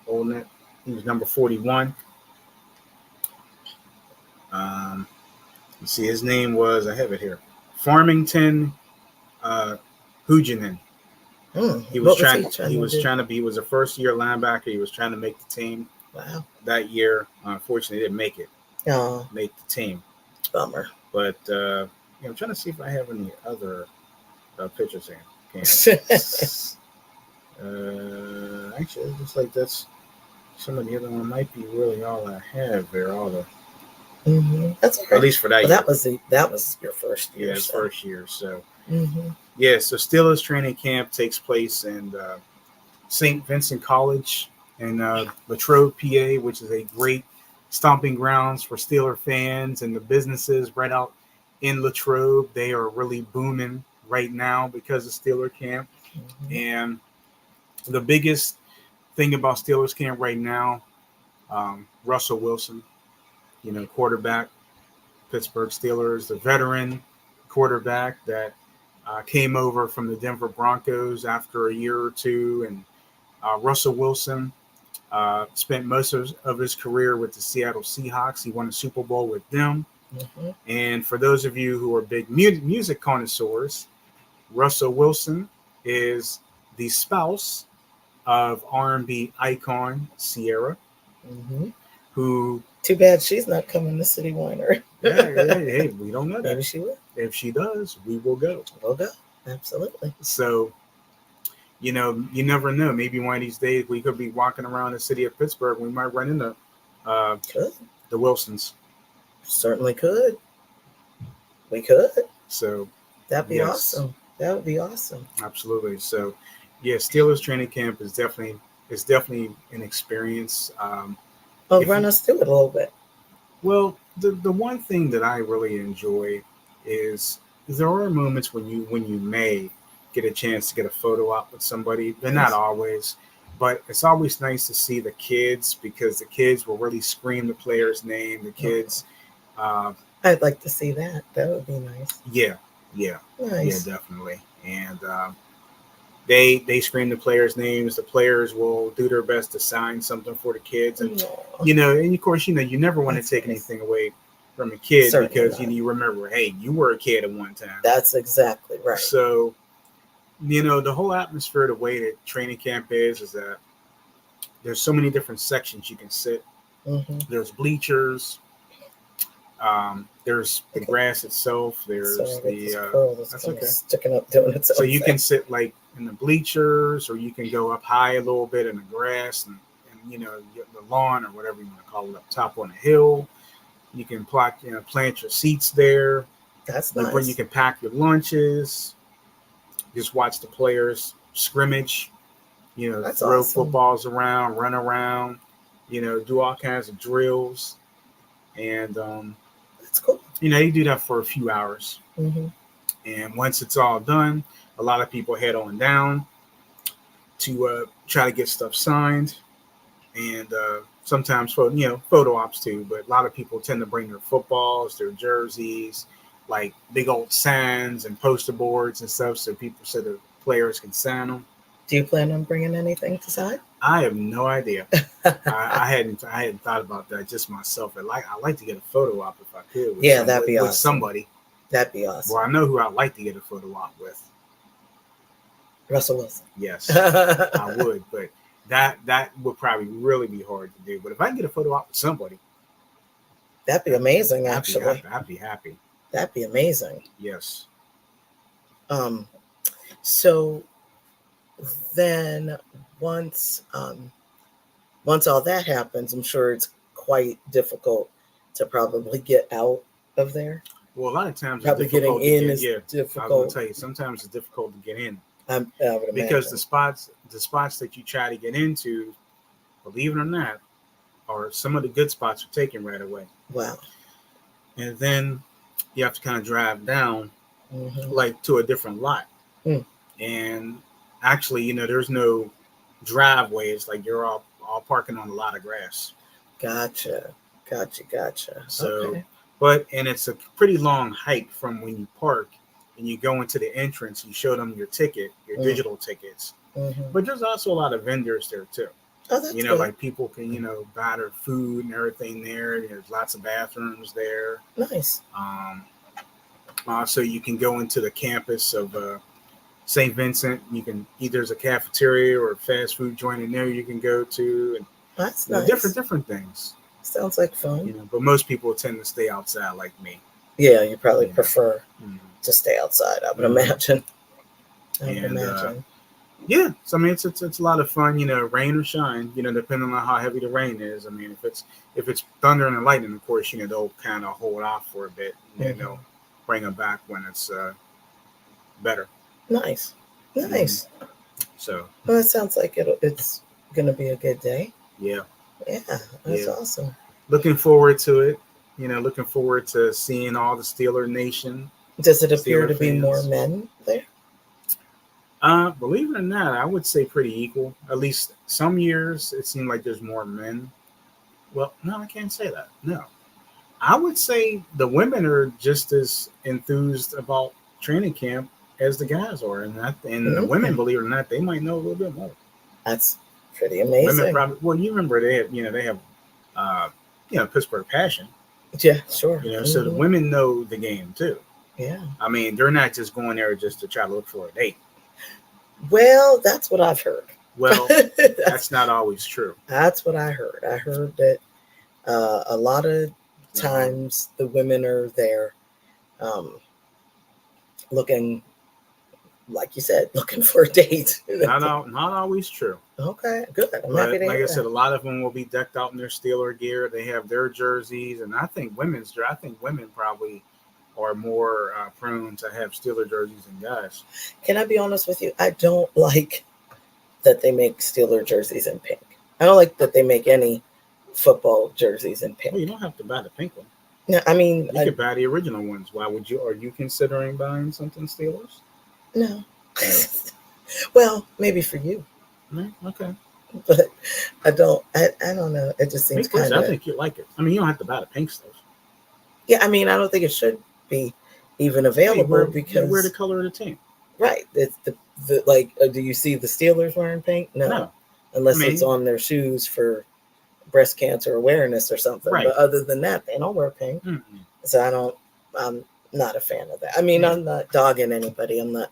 holding it. He was number 41. You see his name was, I have it here, Farmington Hujanen. He was a first year linebacker. He was trying to make the team. Wow. That year, unfortunately, didn't make it. Oh. Make the team. Bummer. But I'm trying to see if I have any other pictures here. Actually, it looks like that's some of the other one might be really all I have there. All the that's okay. At least for that year. That was your first year. Yeah, his first year. So yeah, so Steelers training camp takes place in St. Vincent College in Latrobe, PA, which is a great stomping grounds for Steeler fans, and the businesses right out in Latrobe. They are really booming right now because of Steeler camp. And the biggest thing about Steelers camp right now, Russell Wilson, quarterback, Pittsburgh Steelers, the veteran quarterback that came over from the Denver Broncos after a year or two, and Russell Wilson spent most of his career with the Seattle Seahawks. He won a Super Bowl with them. Mm-hmm. And for those of you who are big music connoisseurs, Russell Wilson is the spouse of R&B icon Sierra, Mm-hmm. who... Too bad she's not coming to City Winery. hey, we don't know that. Maybe she will. If she does, we will go. We'll go. Absolutely. So, you never know. Maybe one of these days we could be walking around the city of Pittsburgh. We might run into the Wilsons. Certainly could. We could. So that'd be awesome. That would be awesome. Absolutely. So, yeah, Steelers training camp is definitely an experience. Run us through it a little bit. Well, the one thing that I really enjoy is there are moments when you may get a chance to get a photo op with somebody. They're not always, but it's always nice to see the kids, because the kids will really scream the player's name. The kids. I'd like to see that. That would be nice. Yeah. Nice. Yeah, definitely. And they scream the players' names. The players will do their best to sign something for the kids, and and of course, you never want to take anything away from a kid. Certainly because you remember, hey, you were a kid at one time. That's exactly right. So, the whole atmosphere, the way that training camp is that there's so many different sections you can sit. Mm-hmm. There's bleachers. There's the grass itself. There's that's okay. Sticking up doing it. So you can sit like in the bleachers, or you can go up high a little bit in the grass, and the lawn, or whatever you want to call it, up top on a hill. You can plant your seats there. That's nice. Where you can pack your lunches. Just watch the players scrimmage. That's throw awesome. Footballs around, run around. Do all kinds of drills, and that's cool. You do that for a few hours, mm-hmm. and once it's all done, a lot of people head on down to try to get stuff signed, and sometimes photo ops too. But a lot of people tend to bring their footballs, their jerseys, like big old signs and poster boards and stuff, so the players can sign them. Do you plan on bringing anything to sign? I have no idea. I hadn't thought about that just myself. I'd like to get a photo op if I could. That'd be awesome. With somebody. That'd be awesome. Well, I know who I'd like to get a photo op with. Russell Wilson. Yes, I would, but that would probably really be hard to do. But if I can get a photo op with somebody, that'd be amazing. Actually, I'd be happy. That'd be amazing. Yes. So then once all that happens, I'm sure it's quite difficult to probably get out of there. Well, a lot of times probably getting in is difficult. I was going to tell you, sometimes it's difficult to get in. Because the spots that you try to get into, believe it or not, are some of the good spots are taken right away. Wow. And then you have to kind of drive down, mm-hmm. like to a different lot. Mm. And actually, there's no driveway. It's like you're all parking on a lot of grass. Gotcha. So, okay. And it's a pretty long hike from when you park and you go into the entrance. You show them your ticket, your digital tickets. Mm-hmm. But there's also a lot of vendors there too. Oh, that's good. Like people can, buy their food and everything there. There's lots of bathrooms there. Nice. Also, you can go into the campus of St. Vincent. You can there's a cafeteria or a fast food joint in there you can go to, and that's nice. Different things. Sounds like fun. But most people tend to stay outside, like me. Yeah, you probably prefer to stay outside. I would imagine. Yeah, so I mean, it's a lot of fun. Rain or shine. Depending on how heavy the rain is. I mean, if it's thunder and lightning, of course, they'll kind of hold off for a bit, and then they'll bring them back when it's better. Nice. So. Well, it sounds like it's going to be a good day. Yeah. Yeah, that's awesome. Looking forward to it. Looking forward to seeing all the Steeler Nation. Does it appear to be more men there? Believe it or not, I would say pretty equal. At least some years it seemed like there's more men. Well, no, I can't say that. No. I would say the women are just as enthused about training camp as the guys are, and the women, Okay. believe it or not, they might know a little bit more. That's pretty Women amazing. probably. Well, you remember they have uh, Pittsburgh Passion. Yeah, sure. So the women know the game too. Yeah. I mean, they're not just going there just to try to look for a date. Well, that's what I've heard. Well, that's, that's not always true. that's what I heard. I heard that a lot of times the women are there um, looking, like you said, looking for a date. Not always true. Okay, good. I'm happy But to like hear I said, that. a lot of them will be decked out in their Steeler gear. They have their jerseys, and I think women probably are more prone to have Steeler jerseys than guys. Can I be honest with you? I don't like that they make Steeler jerseys in pink. I don't like that they make any football jerseys in pink. Well, you don't have to buy the pink one. No, I mean, you could buy the original ones. Why would you? Are you considering buying something Steelers? No. Well, maybe for you. Okay. But I don't. I don't know. It just seems kind of. I think you like it. I mean, you don't have to buy the pink stuff. Yeah, I mean, I don't think it should be even available because wear the color of the team. Right. It's the like. Do you see the Steelers wearing pink? No. Unless it's on their shoes for breast cancer awareness or something. Right. But other than that, they don't wear pink. Mm-hmm. So I'm not a fan of that. I mean, I'm not dogging anybody. I'm not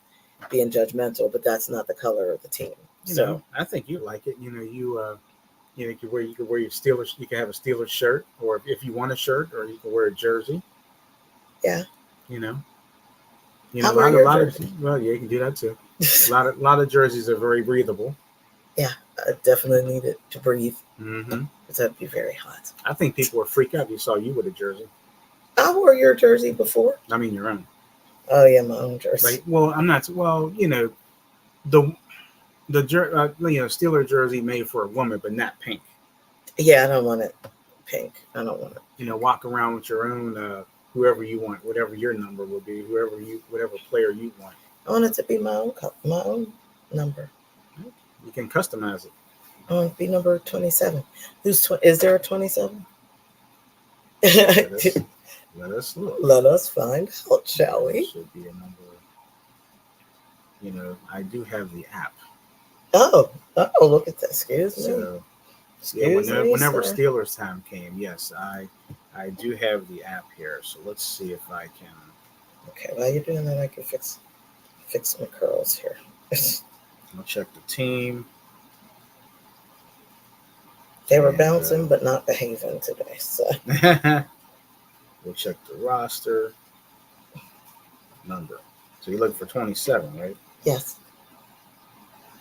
being judgmental, but that's not the color of the team. So I think you like it. You could wear your Steelers. You can have a Steelers shirt, or if you want a shirt, or you can wear a jersey. Yeah. A lot of well, yeah, you can do that too. a lot of jerseys are very breathable. Yeah, I definitely need it to breathe. Mm-hmm. Because that'd be very hot. I think people would freak out if you saw you with a jersey. I wore your jersey before. I mean, your own. Oh yeah, my own jersey. Like, well, I'm not. Well, the Steeler jersey made for a woman, but not pink. Yeah, I don't want it pink. I don't want it. Walk around with your own whoever you want, whatever your number will be, whatever player you want. I want it to be my own number. You can customize it. I want it to be number 27. Is there a 27? Let us look. Let us find out, shall we? Should be a number. I do have the app. Oh, look at that. Excuse me. So, whenever Steelers time came, yes, I do have the app here. So let's see if I can. Okay, while you're doing that, I can fix my curls here. I'll check the team. They were bouncing, but not behaving today. So we'll check the roster number. So you look for 27, right? Yes.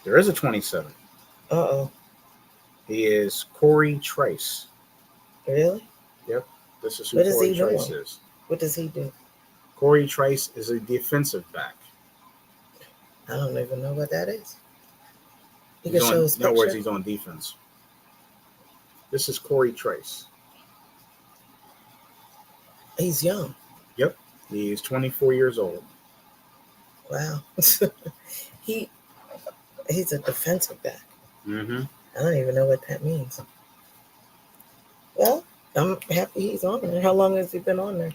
There is a 27. Uh-oh. He is Corey Trice. Really? Yep. This is who Corey Trice is. What does he do? Corey Trice is a defensive back. I don't even know what that is. You can show his picture. In other words, he's on defense. This is Corey Trice. He's young. Yep. He's 24 years old. Wow. He's a defensive back. Mm-hmm. I don't even know what that means. Well, I'm happy he's on there. How long has he been on there?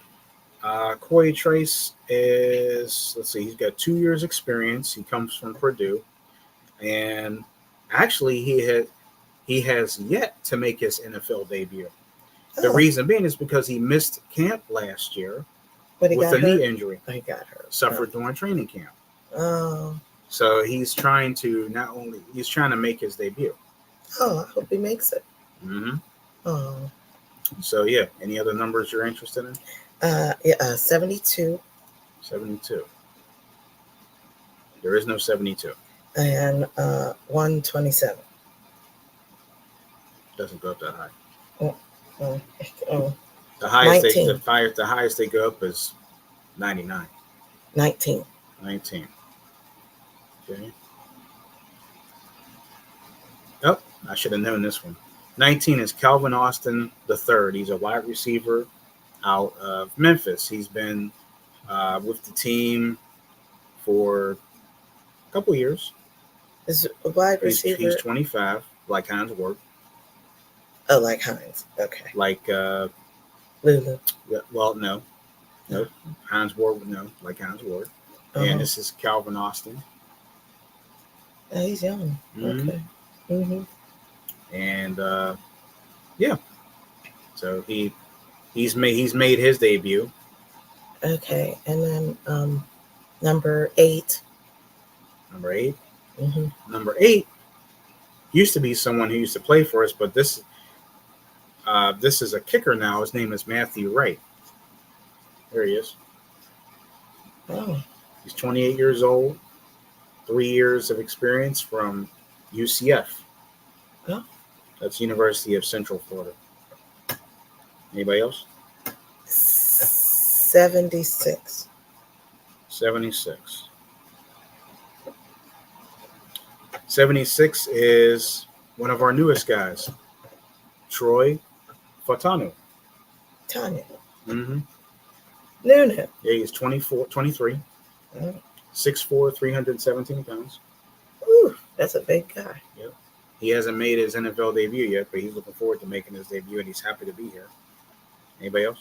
Corey Trice is, let's see, he's got 2 years experience. He comes from Purdue. And actually, he has yet to make his NFL debut. The reason being is because he missed camp last year with a knee injury. He got hurt. Suffered during training camp. Oh. So he's trying to make his debut. Oh, I hope he makes it. Mm-hmm. Oh. So yeah, any other numbers you're interested in? 72. 72. There is no 72. And 127. Doesn't go up that high. Oh. The highest they go up is 99. 19. 19. Okay. Oh, I should have known this one. 19 is Calvin Austin III. He's a wide receiver out of Memphis. He's been with the team for a couple years. Is a wide receiver? He's 25, like Hines Ward. Oh, like Hines. Okay. Like Lulu. Yeah, well, no. Nope. Hines Ward, no, like Hines Ward. Uh-huh. And this is Calvin Austin. Oh, he's young. Mm-hmm. Okay. Mm-hmm. And yeah, so he's made his debut. Okay. And then number 8. Number 8. Mm-hmm. Number 8 used to be someone who used to play for us, but this is a kicker now. His name is Matthew Wright. There he is. Oh. He's 28 years old, 3 years of experience from UCF. Oh. That's University of Central Florida. Anybody else? 76. 76. 76 is one of our newest guys, Troy Fatanu. Tanya. Mm-hmm. Nunu. Yeah, he's 23, Oh. 6'4", 317 pounds. Ooh, that's a big guy. Yep. He hasn't made his NFL debut yet, but he's looking forward to making his debut, and he's happy to be here. Anybody else?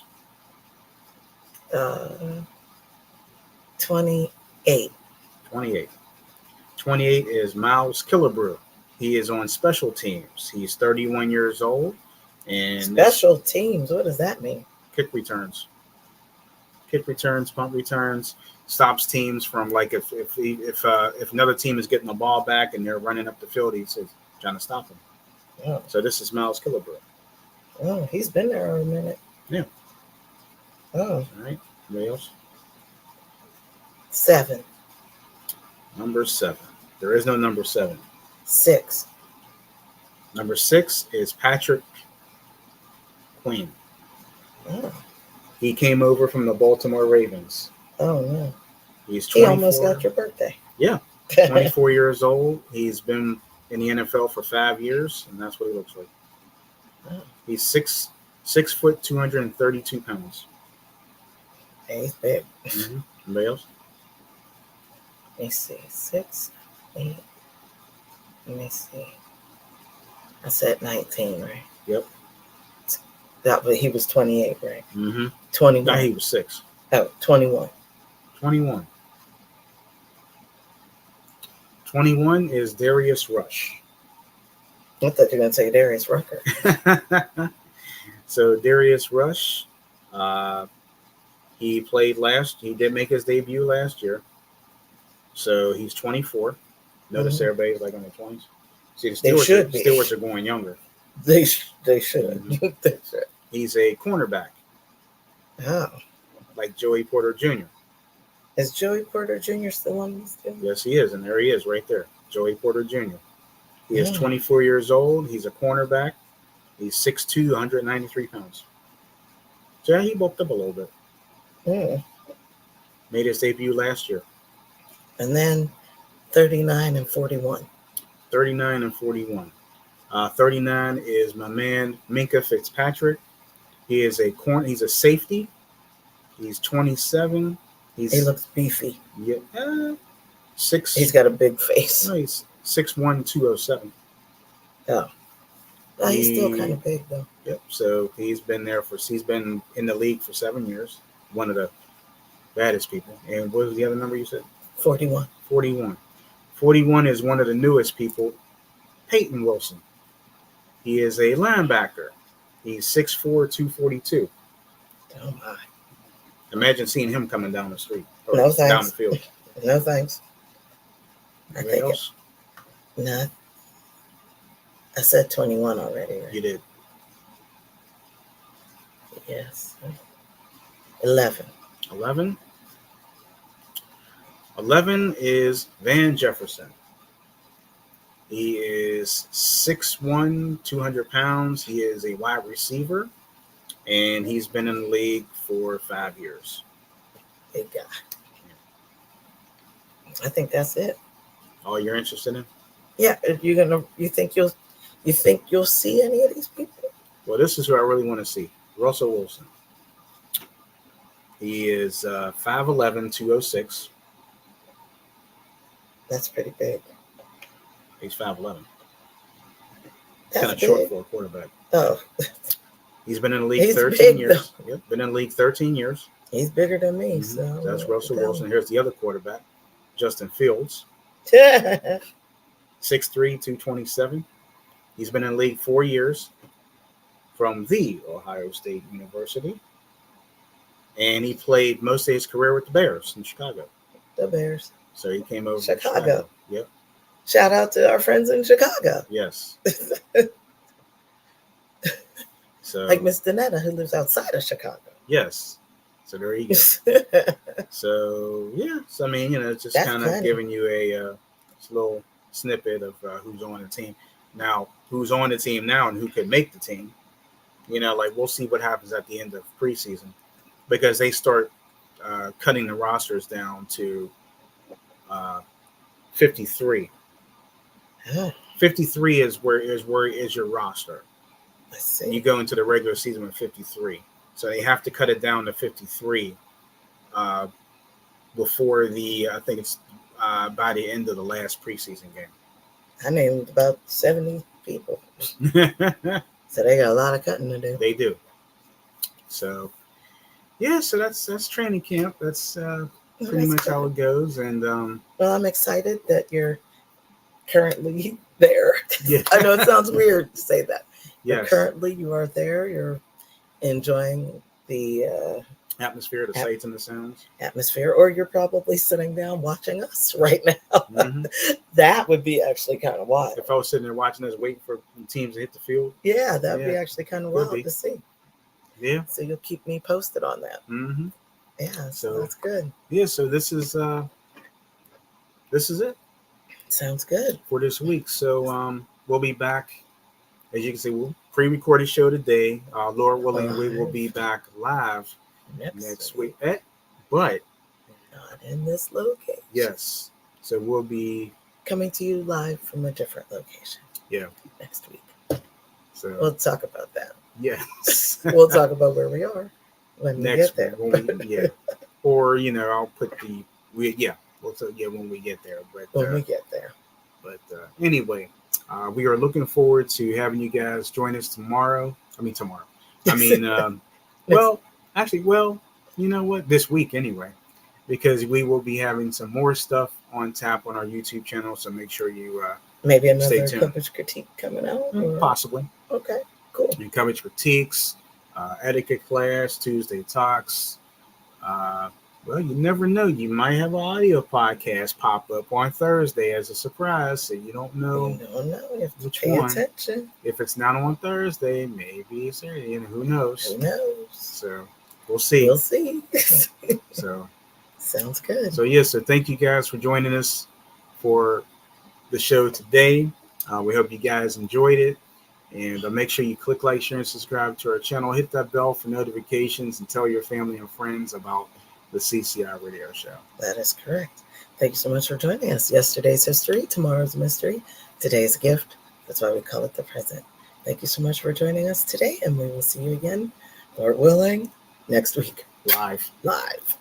28. 28. 28 is Miles Killebrew. He is on special teams. He's 31 years old. And special teams, what does that mean? Kick returns, punt returns, stops teams from, like, if another team is getting the ball back and they're running up the field, he's trying to stop them. Oh. So this is Miles Killebrew. Oh, he's been there a minute. Yeah. Oh. All right. Anybody else? 7. Number 7. There is no number 7. 6. Number 6 is Patrick Queen. Oh. He came over from the Baltimore Ravens. Oh, no. He's 24. He almost got your birthday. Yeah. 24 years old. He's been in the NFL for 5 years, and that's what he looks like. Oh. He's 6 foot, 232 pounds. Hey, he's big. Mm-hmm. Anybody else? Let me see. 6, 8. Let me see. I said 19, right? Yep. He was 28, right? Mm-hmm. 21. No, he was 6. Oh, 21. 21. 21 is Darius Rush. I thought you were going to say Darius Rucker. So Darius Rush, he did make his debut last year. So he's 24. Notice everybody's like in their 20s. See, the Steelers are going younger. They should. Mm-hmm. They should. He's a cornerback. Oh. Like Joey Porter Jr. Is Joey Porter Jr. still on this team? Yes, he is. And there he is right there. Joey Porter Jr. He is 24 years old. He's a cornerback. He's 6'2", 193 pounds. So yeah, he bulked up a little bit. Mm. Made his debut last year. And then 39 and 41. 39 and 41. 39 is my man Minkah Fitzpatrick. He is he's a safety. He's 27. He looks beefy. Yeah, 6. He's got a big face. No, he's 6'1", 207. Oh. Oh, he's still kind of big though. Yep. So he's been in the league for 7 years. One of the baddest people. And what was the other number you said? 41. 41. 41 is one of the newest people, Peyton Wilson. He is a linebacker. He's 6'4", 242. Oh my. Imagine seeing him coming down the street. Or No thanks. down the field. No thanks. Anything else? No. I said 21 already, right? You did. Yes. 11. 11. 11 is Van Jefferson. He is 6'1", 200 pounds. He is a wide receiver, and he's been in the league for 5 years. Big guy. I think that's it. All you're interested in? Yeah. You think you'll see any of these people? Well, this is who I really want to see. Russell Wilson. He is 5'11", 206. That's pretty big. He's 5'11". That's Kind of short for a quarterback. Oh. He's been in the league He's 13 big, years. Yep, been in the league 13 years. He's bigger than me, Mhm. so That's Russell Wilson. Here's the other quarterback, Justin Fields, 6'3", 227. He's been in the league 4 years from the Ohio State University. And he played most of his career with the Bears in Chicago. The Bears. So he came over Chicago. to Chicago. Yep. Shout out to our friends in Chicago. Yes. So like Miss Danetta, who lives outside of Chicago. Yes. So there you go. So yeah. So I mean, it's just kind of giving you a little snippet of who's on the team now, who's on the team now, and who could make the team. Like we'll see what happens at the end of preseason, because they start cutting the rosters down to 53. 53 is your roster. I see. You go into the regular season with 53, so they have to cut it down to 53 before I think it's by the end of the last preseason game. I named about 70 people, so they got a lot of cutting to do. They do. So yeah, so that's training camp. That's pretty much how it goes. And well, I'm excited that you're currently there. Yeah. I know it sounds weird to say that. Yes. But currently, you are there. You're enjoying the atmosphere, the sights and the sounds. Atmosphere, or you're probably sitting down watching us right now. Mm-hmm. That would be actually kind of wild. If I was sitting there watching us, waiting for teams to hit the field. Yeah, that would be actually kind of wild to see. Yeah. So you'll keep me posted on that. Mm-hmm. Yeah, so that's good. Yeah, so this is it. Sounds good. For this week. So we'll be back. As you can see, we'll pre-recorded show today. Lord willing, we will be back live next week. But not in this location. Yes. So we'll be coming to you live from a different location. Yeah. Next week. So we'll talk about that. Yes. We'll talk about where we are when we get there. Or I'll put we'll talk when we get there. But when we get there. But anyway, we are looking forward to having you guys join us tomorrow. You know what? This week anyway, because we will be having some more stuff on tap on our YouTube channel. So make sure you maybe another coverage critique coming out. Possibly. Okay, cool. And coverage critiques, etiquette class, Tuesday talks. Well, you never know. You might have an audio podcast pop up on Thursday as a surprise, so you don't know. You don't know. You have to which pay one. Attention. If it's not on Thursday, maybe it's Saturday. Who knows? Who knows? So we'll see. We'll see. So sounds good. So so thank you guys for joining us for the show today. We hope you guys enjoyed it. And make sure you click like, share, and subscribe to our channel. Hit that bell for notifications and tell your family and friends about the CCI radio show. That is correct. Thank you so much for joining us. Yesterday's history, tomorrow's mystery, today's gift. That's why we call it the present. Thank you so much for joining us today, and we will see you again, Lord willing, next week. Live.